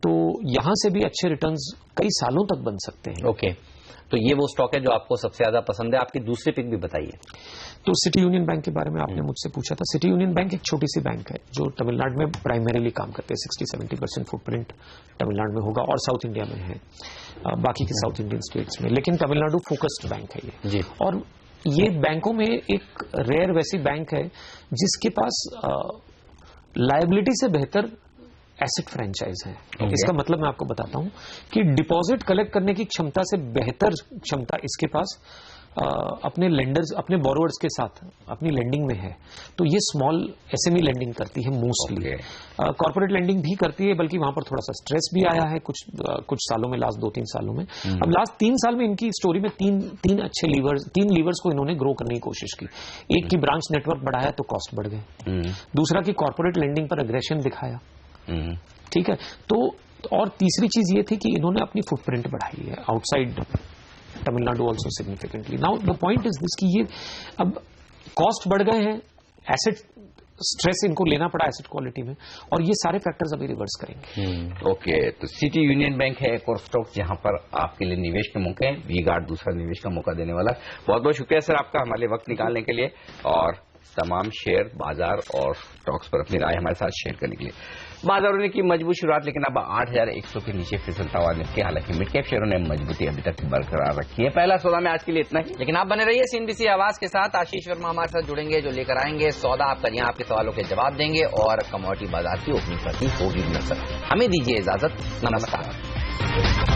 तो यहां से भी अच्छे रिटर्न्स कई सालों तक बन सकते हैं। ओके, तो ये वो स्टॉक है जो आपको सबसे ज्यादा पसंद है। आपकी दूसरी पिक भी बताइए। तो सिटी यूनियन बैंक के बारे में आपने मुझसे पूछा था। सिटी यूनियन बैंक एक छोटी सी बैंक है जो तमिलनाडु में प्राइमरीली काम करते हैं, 60-70% फुटप्रिंट तमिलनाडु में होगा और साउथ इंडिया में है, बाकी के साउथ इंडियन स्टेट्स में, लेकिन तमिलनाडु फोकस्ड बैंक है ये जी। और ये बैंकों में एक रेयर वैसी बैंक है जिसके पास लायबिलिटी से बेहतर एसेट फ्रेंचाइज है। इसका मतलब मैं आपको बताता हूं कि डिपॉजिट कलेक्ट करने की क्षमता से बेहतर क्षमता इसके पास अपने लेंडर्स, अपने बोरोवर्स के साथ अपनी लेंडिंग में है। तो ये स्मॉल एसएमई लेंडिंग करती है मोस्टली, कॉर्पोरेट लेंडिंग भी करती है, बल्कि वहां पर थोड़ा सा स्ट्रेस भी आया है कुछ सालों में, लास्ट 2-3 सालों में। अब लास्ट 3 साल में इनकी स्टोरी में तीन अच्छे तीन लीवर्स को इन्होंने ग्रो करने की कोशिश की। एक की ब्रांच नेटवर्क बढ़ाया तो कॉस्ट बढ़ गए, दूसरा की कॉर्पोरेट लेंडिंग पर अग्रेशन दिखाया, ठीक है, तो और तीसरी चीज ये थी कि इन्होंने अपनी फुटप्रिंट बढ़ाई है outside Tamil Nadu also significantly. Now the point is this कि ये अब कॉस्ट बढ़ गए हैं, एसेट स्ट्रेस इनको लेना पड़ा एसेट क्वालिटी में, और ये सारे फैक्टर्स अभी रिवर्स करेंगे। ओके, तो सिटी यूनियन बैंक है एक और स्टॉक जहां पर आपके लिए निवेश के मौके हैं, वी गार्ड दूसरा निवेश का मौका देने वाला। बहुत बहुत शुक्रिया सर आपका हमारे वक्त निकालने के लिए और तमाम शेयर, बाजार और स्टॉक्स पर अपनी राय हमारे साथ शेयर करने के लिए। बाजारों ने की मजबूत शुरुआत, लेकिन अब 8100 के नीचे फिसलता हुआ निफ्टी, हालांकि मिड कैप शेयरों ने मजबूती अभी तक बरकरार रखी है। पहला सौदा में आज के लिए इतना ही, लेकिन आप बने रहिए CNBC आवाज के साथ। आशीष वर्मा हमारे साथ जुड़ेंगे जो लेकर आएंगे सौदा, आप करिए, आपके सवालों के जवाब देंगे और कमोडिटी बाजार की ओपनिंग पर ही होगी नजर। हमें दीजिए इजाजत, नमस्कार।